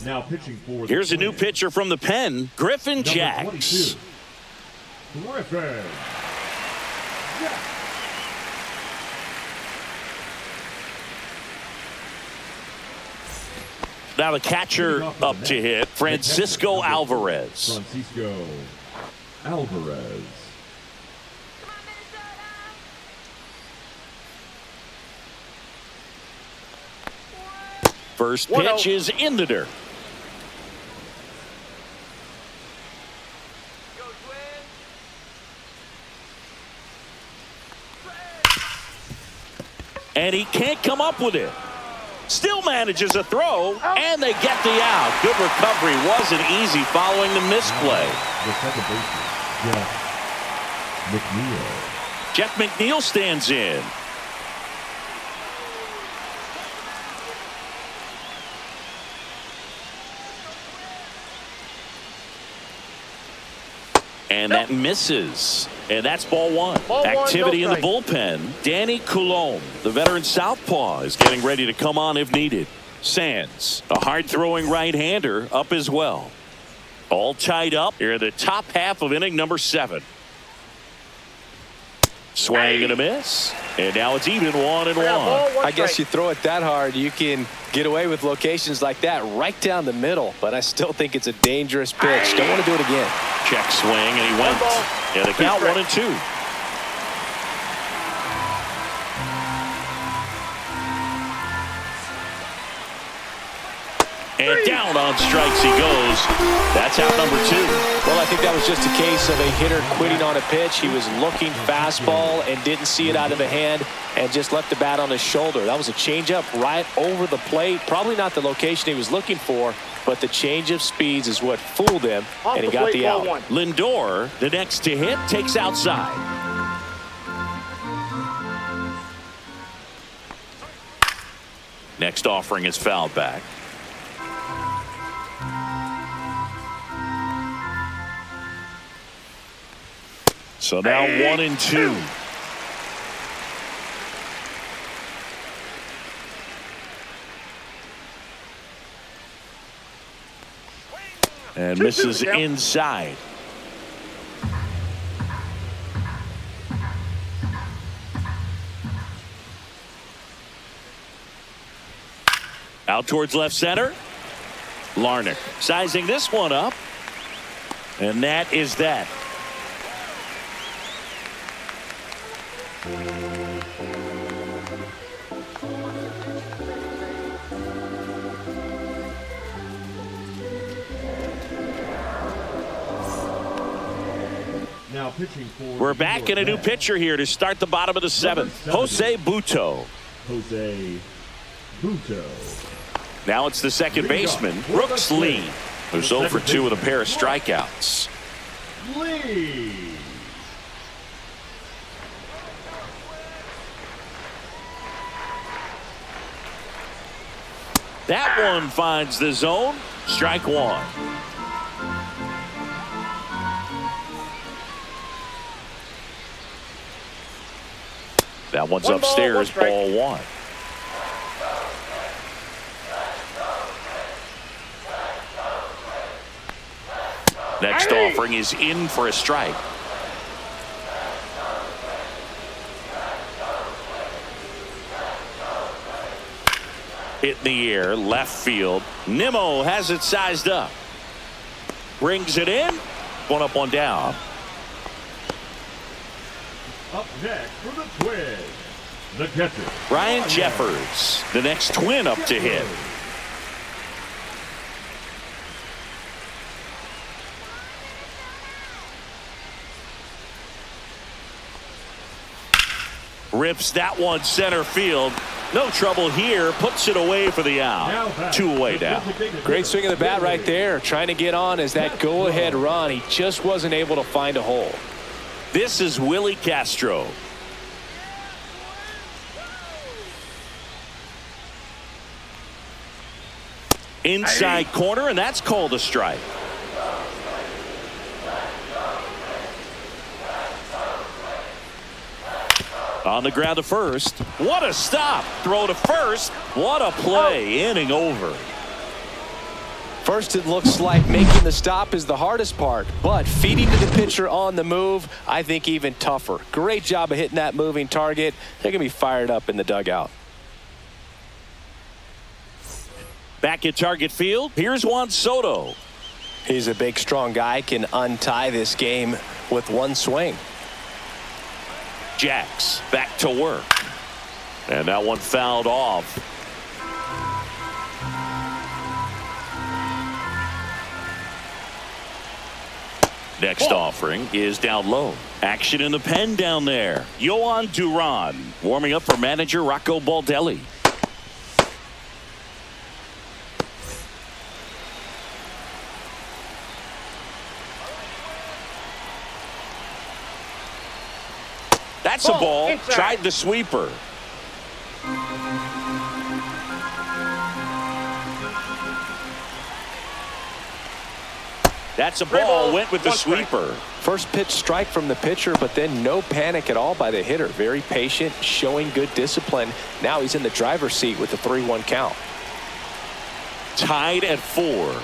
Now pitching for Here's a new pitcher from the pen, Griffin Jacks. Griffin Jacks. Now the catcher up to hit, Francisco Alvarez. Francisco Alvarez. First pitch is in the dirt. And he can't come up with it. Still manages a throw, and they get the out. Good recovery. Wasn't easy following the misplay. The second baseman, Jeff McNeil. Jeff McNeil stands in. And that misses. And that's ball one. Activity in the bullpen. Danny Coulombe, the veteran southpaw, is getting ready to come on if needed. Sands, a hard-throwing right-hander, up as well. All tied up here in the top half of inning number 7. Swing and a miss. And now it's even 1-1. I guess you throw it that hard, you can get away with locations like that right down the middle. But I still think it's a dangerous pitch. Don't want to do it again. Check swing, and he went. And the count 1-2. And down on strikes he goes. That's out number 2. Well, I think that was just a case of a hitter quitting on a pitch. He was looking fastball and didn't see it out of the hand and just left the bat on his shoulder. That was a changeup right over the plate. Probably not the location he was looking for, but the change of speeds is what fooled him, and he got the out. Lindor, the next to hit, takes outside. Next offering is fouled back. So now 1-2. And misses inside. Out towards left center. Larnach sizing this one up. And that is that. Now pitching for We're back in a new pitcher here to start the bottom of the 7th. Jose Butto. Jose Butto. Now it's the second baseman, Brooks Lee, who's 0 for 2 with a pair of strikeouts. Lee. That one finds the zone. Strike 1. That one's upstairs, ball 1. Next offering is in for a strike. Hit in the air, left field. Nimmo has it sized up. Brings it in. 1 up, 1 down. Up next for the Twins, the catcher, Ryan Jeffers, the next Twin up to hit. Rips that one center field. No trouble here. Puts it away for the out. 2 away now. Great swing of the bat right there. Trying to get on as that go-ahead run. He just wasn't able to find a hole. This is Willie Castro. Inside corner, and that's called a strike. On the ground to first. What a stop. Throw to first. What a play. Inning over. First, it looks like making the stop is the hardest part, but feeding to the pitcher on the move, I think even tougher. Great job of hitting that moving target. They're going to be fired up in the dugout. Back at Target Field, here's Juan Soto. He's a big, strong guy, can untie this game with one swing. Jacks back to work. And that one fouled off. Next offering is down low. Action in the pen down there. Yohan Duran warming up for manager Rocco Baldelli. That's a ball. Inside. Tried the sweeper. That's a ball. Went with the sweeper. First pitch strike from the pitcher, but then no panic at all by the hitter. Very patient, showing good discipline. Now he's in the driver's seat with the 3-1 count. Tied at 4.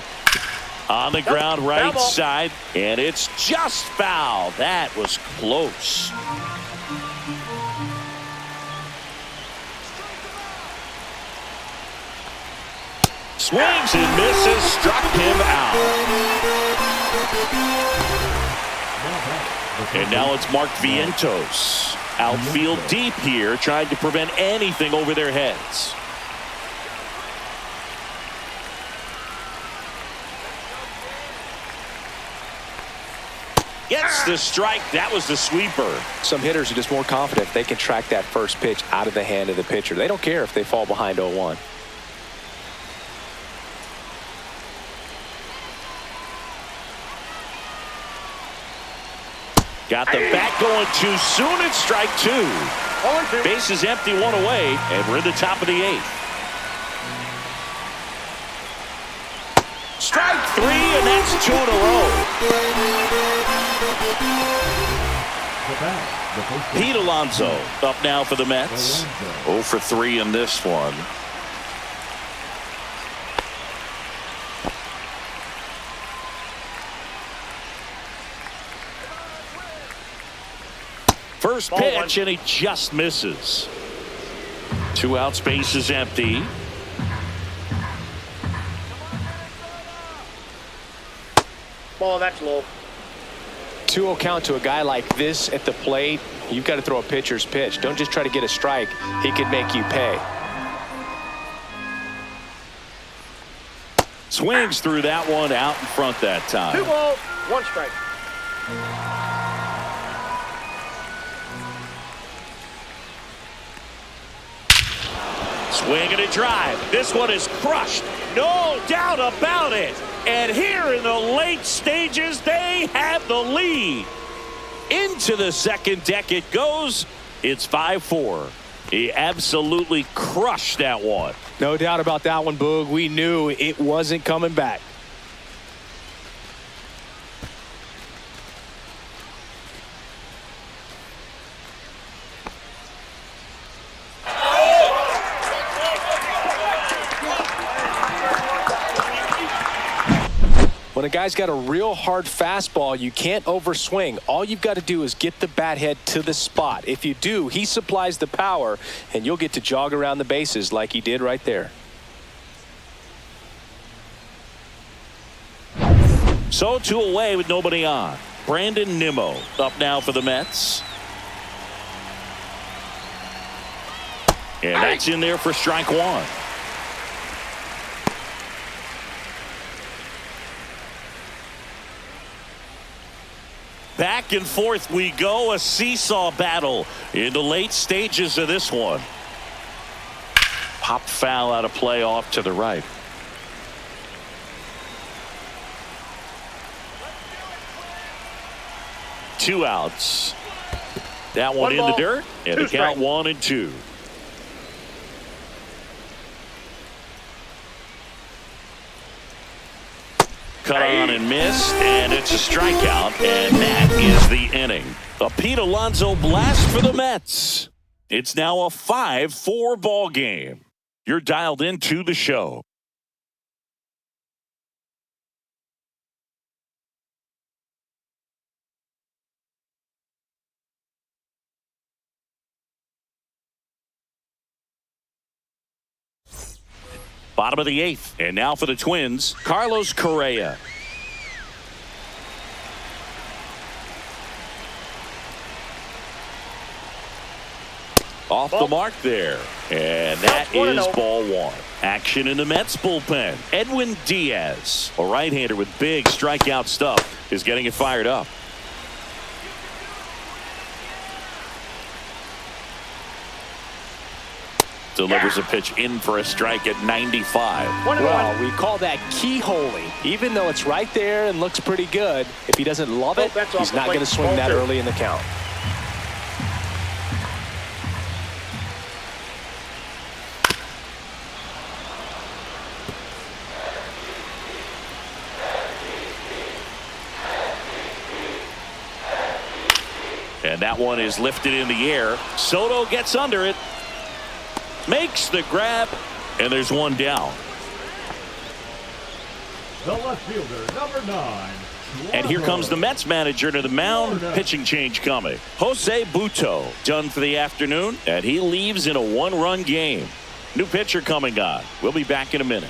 On the ground right side, and it's just foul. That was close. Swings and misses, struck him out. And now it's Mark Vientos. Outfield deep here, trying to prevent anything over their heads. Gets the strike. That was the sweeper. Some hitters are just more confident they can track that first pitch out of the hand of the pitcher. They don't care if they fall behind 0-1. Got the bat going too soon. It's strike 2. Base is empty, 1 away, and we're in the top of the 8th. Strike 3, and that's 2 in a row. Pete Alonso up now for the Mets. 0 for 3 in this one. First pitch, and he just misses. 2 out, space is empty. Ball, that's low. 2-0 count to a guy like this at the plate. You've got to throw a pitcher's pitch. Don't just try to get a strike. He could make you pay. Swings through that one, out in front that time. 2 balls, 1 strike. Swing and a drive. This one is crushed. No doubt about it. And here in the late stages, they have the lead. Into the second deck it goes. It's 5-4. He absolutely crushed that one. No doubt about that one, Boog. We knew it wasn't coming back. When a guy's got a real hard fastball, you can't overswing. All you've got to do is get the bat head to the spot. If you do, he supplies the power, and you'll get to jog around the bases like he did right there. So 2 away with nobody on. Brandon Nimmo up now for the Mets. And that's in there for strike 1. Back and forth we go, a seesaw battle in the late stages of this one. Pop foul out of play off to the right. Two outs. That one in the dirt, and the count 1-2. Cut on and missed, and it's a strikeout, and that is the inning. A Pete Alonso blast for the Mets. It's now a 5-4 ball game. You're dialed into the show. Bottom of the 8th, and now for the Twins, Carlos Correa. Off the mark there, and that is ball one. Action in the Mets bullpen. Edwin Diaz, a right-hander with big strikeout stuff, is getting it fired up. Delivers a pitch in for a strike at 95. Well, we call that keyholing. Even though it's right there and looks pretty good, if he doesn't love it, he's not going to swing that early in the count. And that one is lifted in the air. Soto gets under it. Makes the grab, and there's one down. The left fielder, number 9. And here comes the Mets manager to the mound. Pitching change coming. Jose Butto done for the afternoon, and he leaves in a one-run game. New pitcher coming on. We'll be back in a minute.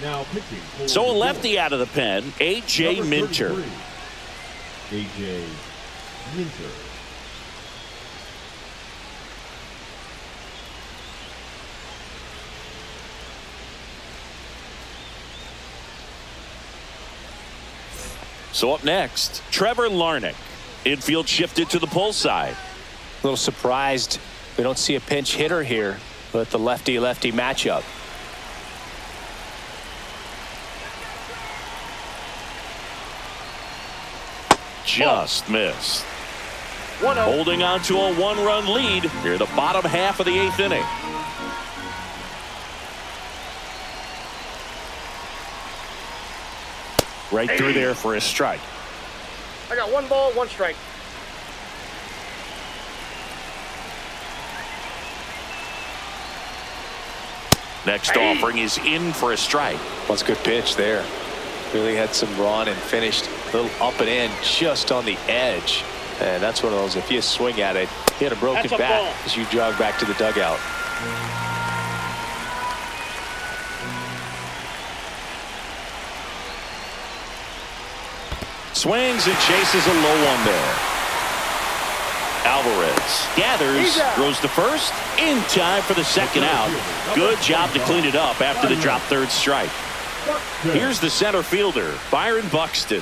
Now pitching. So a lefty out of the pen, A.J. Minter. A.J. Minter. So up next, Trevor Larnach. Infield shifted to the pull side. A little surprised we don't see a pinch hitter here with the lefty-lefty matchup. Just missed. Holding on to a one-run lead here the bottom half of the 8th inning. Right through there for a strike. I got 1 ball, 1 strike. Next offering is in for a strike. That's a good pitch there. Really had some run and finished a little up and in just on the edge. And that's one of those, if you swing at it, he had a broken bat as you jog back to the dugout. Swings and chases a low one there. Alvarez gathers, throws to first, in time for the second out. Good job to clean it up after the drop third strike. Here's the center fielder, Byron Buxton.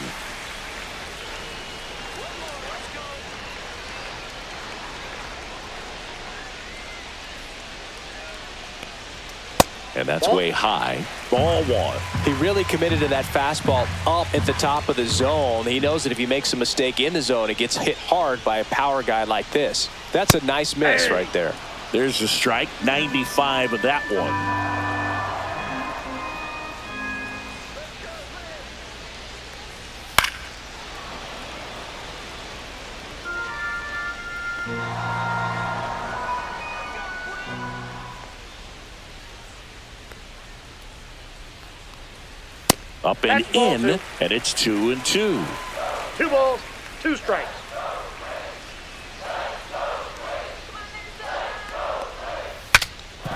And that's way high. Ball one. He really committed to that fastball up at the top of the zone. He knows that if he makes a mistake in the zone, it gets hit hard by a power guy like this. That's a nice miss right there. There's a strike, 95 of that one. Up and in, and it's 2-2. 2 balls, 2 strikes.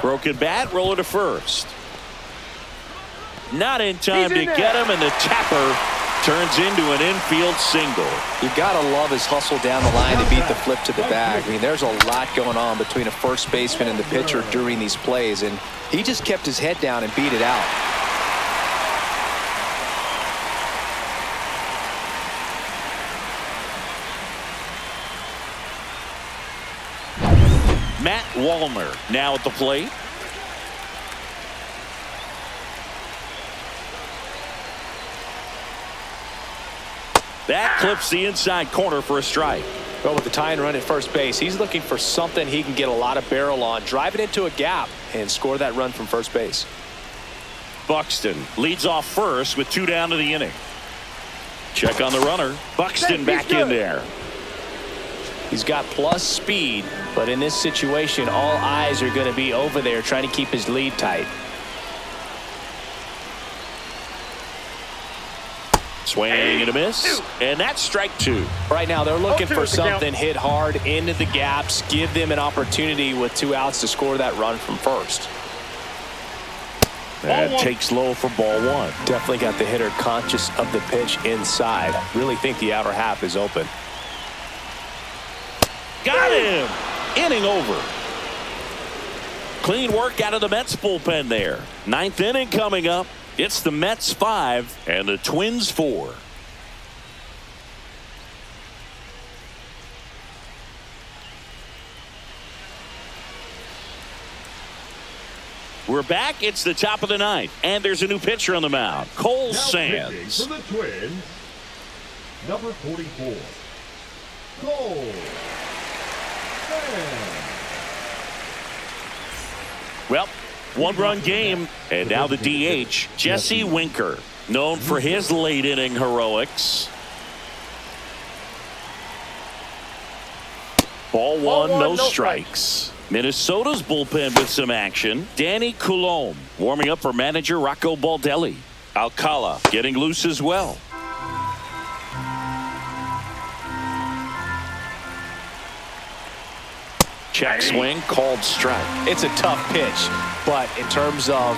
Broken bat, roller to first. Not in time to get him, and the tapper turns into an infield single. You gotta love his hustle down the line to beat the flip to the bag. I mean, there's a lot going on between a first baseman and the pitcher during these plays, and he just kept his head down and beat it out. Matt Wallner now at the plate. That clips the inside corner for a strike. Well, with the tie and run at first base, he's looking for something he can get a lot of barrel on, drive it into a gap, and score that run from first base. Buxton leads off first with 2 down to the inning. Check on the runner. Buxton back in there. He's got plus speed, but in this situation, all eyes are going to be over there trying to keep his lead tight. Swing and a miss, and that's strike 2. Right now, they're looking for something hit hard into the gaps, give them an opportunity with 2 outs to score that run from first. That takes low for ball 1. Definitely got the hitter conscious of the pitch inside. Really think the outer half is open. Got him. Inning over. Clean work out of the Mets bullpen there. 9th inning coming up. It's the Mets 5 and the Twins 4. We're back. It's the top of the 9th, and there's a new pitcher on the mound. Cole Sands. For the Twins, number 44, Cole Sands. Well, 1-run game, and now the DH, Jesse Winker, known for his late inning heroics. Ball 1, no strikes. Minnesota's bullpen with some action. Danny Coulombe warming up for manager Rocco Baldelli. Alcala getting loose as well. Check swing, called strike. It's a tough pitch, but in terms of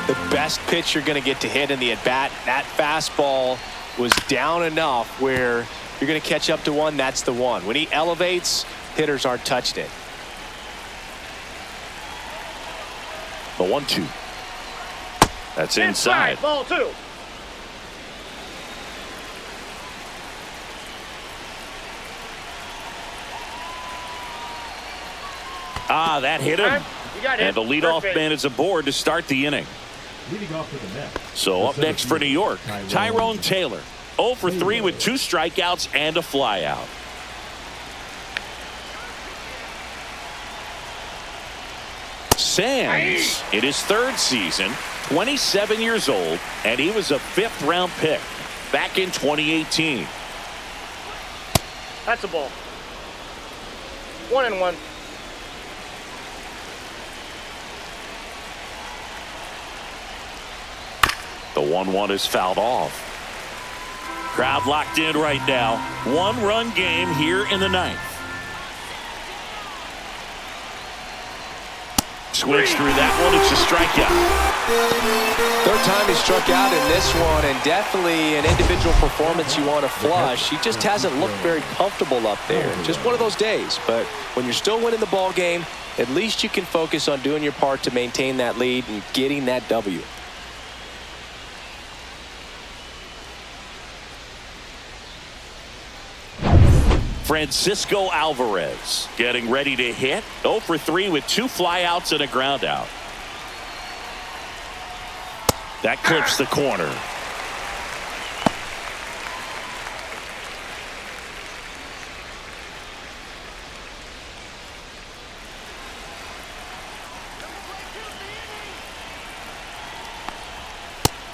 the best pitch you're going to get to hit in the at-bat, that fastball was down enough where you're going to catch up to one, that's the one. When he elevates, hitters aren't touching it. The 1-2. That's inside. Ball 2. Ah, that hit him. And the leadoff Perfect. man is aboard to start the inning. Leading off for the Mets. So up next for New York, Tyrone Taylor. 0 for 3 with 2 strikeouts and a flyout. Sands in his 3rd season, 27 years old, and he was a 5th-round pick back in 2018. That's a ball. 1-1. The 1-1 is fouled off. Crowd locked in right now. 1-run game here in the 9th. Swings through that one. It's a strikeout. 3rd time he struck out in this one, and definitely an individual performance you want to flush. He just hasn't looked very comfortable up there. Just one of those days. But when you're still winning the ball game, at least you can focus on doing your part to maintain that lead and getting that W. Francisco Alvarez getting ready to hit. 0 for 3 with 2 flyouts and a ground out. That clips the corner.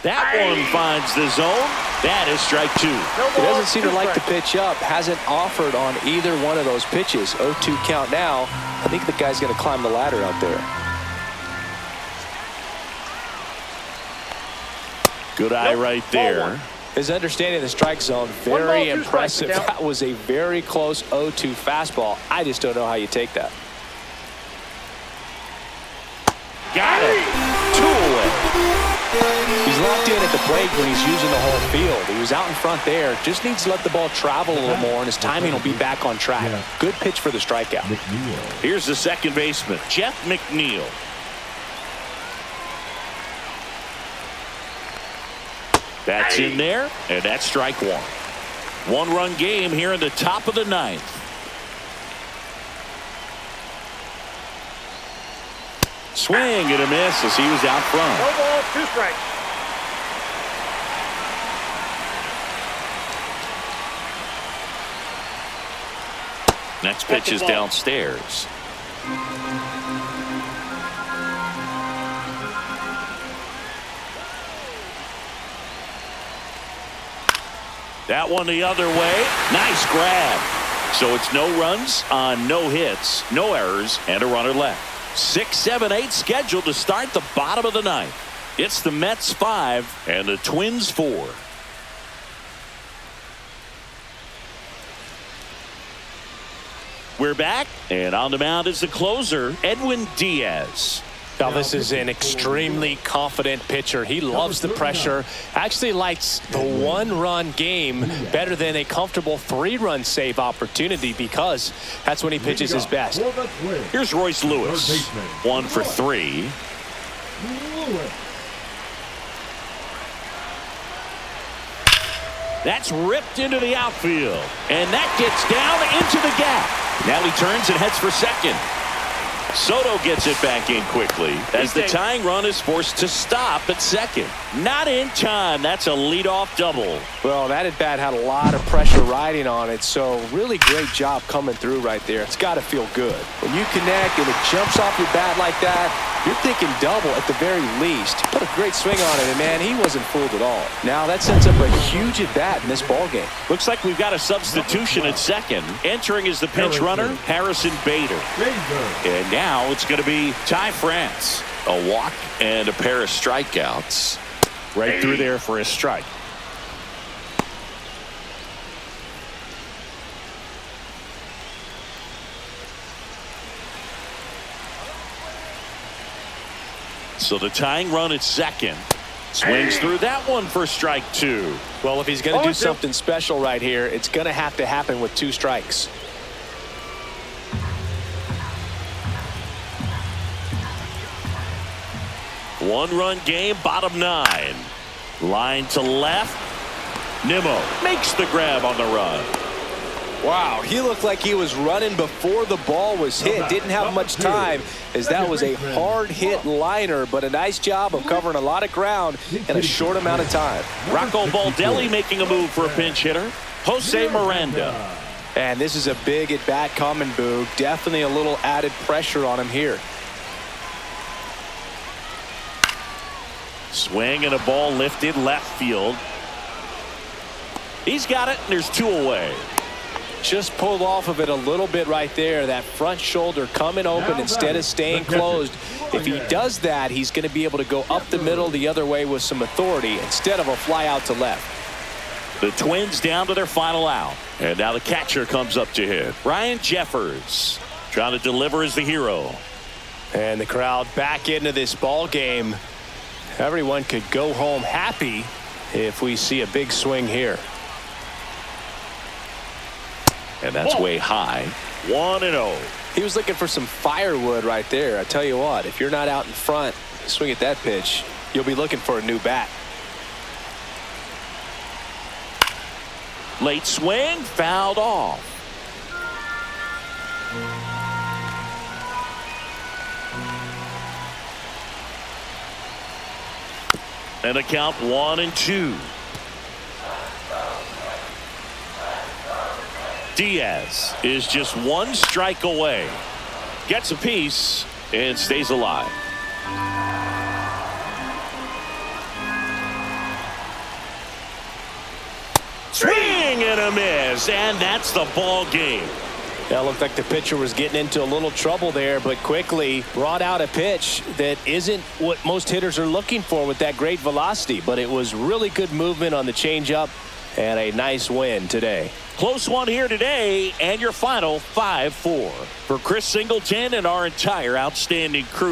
That one finds the zone. That is strike 2. He doesn't seem to like the pitch up. Hasn't offered on either one of those pitches. 0-2 count now. I think the guy's going to climb the ladder out there. Good eye right there. His understanding of the strike zone, very impressive. That was a very close 0-2 fastball. I just don't know how you take that. Got it. 2 away. He's locked in at the plate when he's using the whole field. He was out in front there. Just needs to let the ball travel a little more, and his timing will be back on track. Good pitch for the strikeout. Here's the second baseman, Jeff McNeil. That's in there, and that's strike 1. 1-run game here in the top of the 9th. Swing and a miss as he was out front. No balls, 2 strikes. Next pitch is downstairs. That one the other way. Nice grab. So it's no runs on no hits, no errors, and a runner left. 6, 7, 8 scheduled to start the bottom of the ninth. It's the Mets 5 and the Twins 4. We're back, and on the mound is the closer, Edwin Diaz. Now, this is an extremely confident pitcher. He loves the pressure. Actually likes the 1-run game better than a comfortable 3-run save opportunity because that's when he pitches his best. Here's Royce Lewis. 1 for 3. That's ripped into the outfield. And that gets down into the gap. Now he turns and heads for second. Soto gets it back in quickly as the tying run is forced to stop at second. Not in time. That's a leadoff double. Well, that at bat had a lot of pressure riding on it, so really great job coming through right there. It's got to feel good. When you connect and it jumps off your bat like that, you're thinking double at the very least. He put a great swing on it, and man, he wasn't fooled at all. Now that sets up a huge at bat in this ball game. Looks like we've got a substitution at second. Entering is the pinch runner, Harrison Bader. And now it's going to be Ty France. A walk and a pair of strikeouts. Right through there for a strike. So the tying run at second. Swings through that one for strike 2. Well, if he's going to do something special right here, it's going to have to happen with 2 strikes. One-run game, bottom 9. Line to left. Nimmo makes the grab on the run. Wow, he looked like he was running before the ball was hit. Didn't have much time as that was a hard hit liner, but a nice job of covering a lot of ground in a short amount of time. Rocco Baldelli making a move for a pinch hitter. Jose Miranda. And this is a big at bat coming, Boog. Definitely a little added pressure on him here. Swing and a ball lifted left field. He's got it, and there's 2 away. Just pulled off of it a little bit right there. That front shoulder coming open instead of staying closed. If he does that, he's going to be able to go up the middle the other way with some authority instead of a fly out to left. The Twins down to their final out. And now the catcher comes up to hit. Ryan Jeffers trying to deliver as the hero. And the crowd back into this ball game. Everyone could go home happy if we see a big swing here. And that's way high. 1-0. He was looking for some firewood right there. I tell you what, if you're not out in front, swing at that pitch, you'll be looking for a new bat. Late swing, fouled off. And a count 1-2. Diaz is just 1 strike away. Gets a piece and stays alive. Swing and a miss, and that's the ball game. That looked like the pitcher was getting into a little trouble there, but quickly brought out a pitch that isn't what most hitters are looking for with that great velocity, but it was really good movement on the changeup and a nice win today. Close one here today, and your final 5-4. For Chris Singleton and our entire outstanding crew.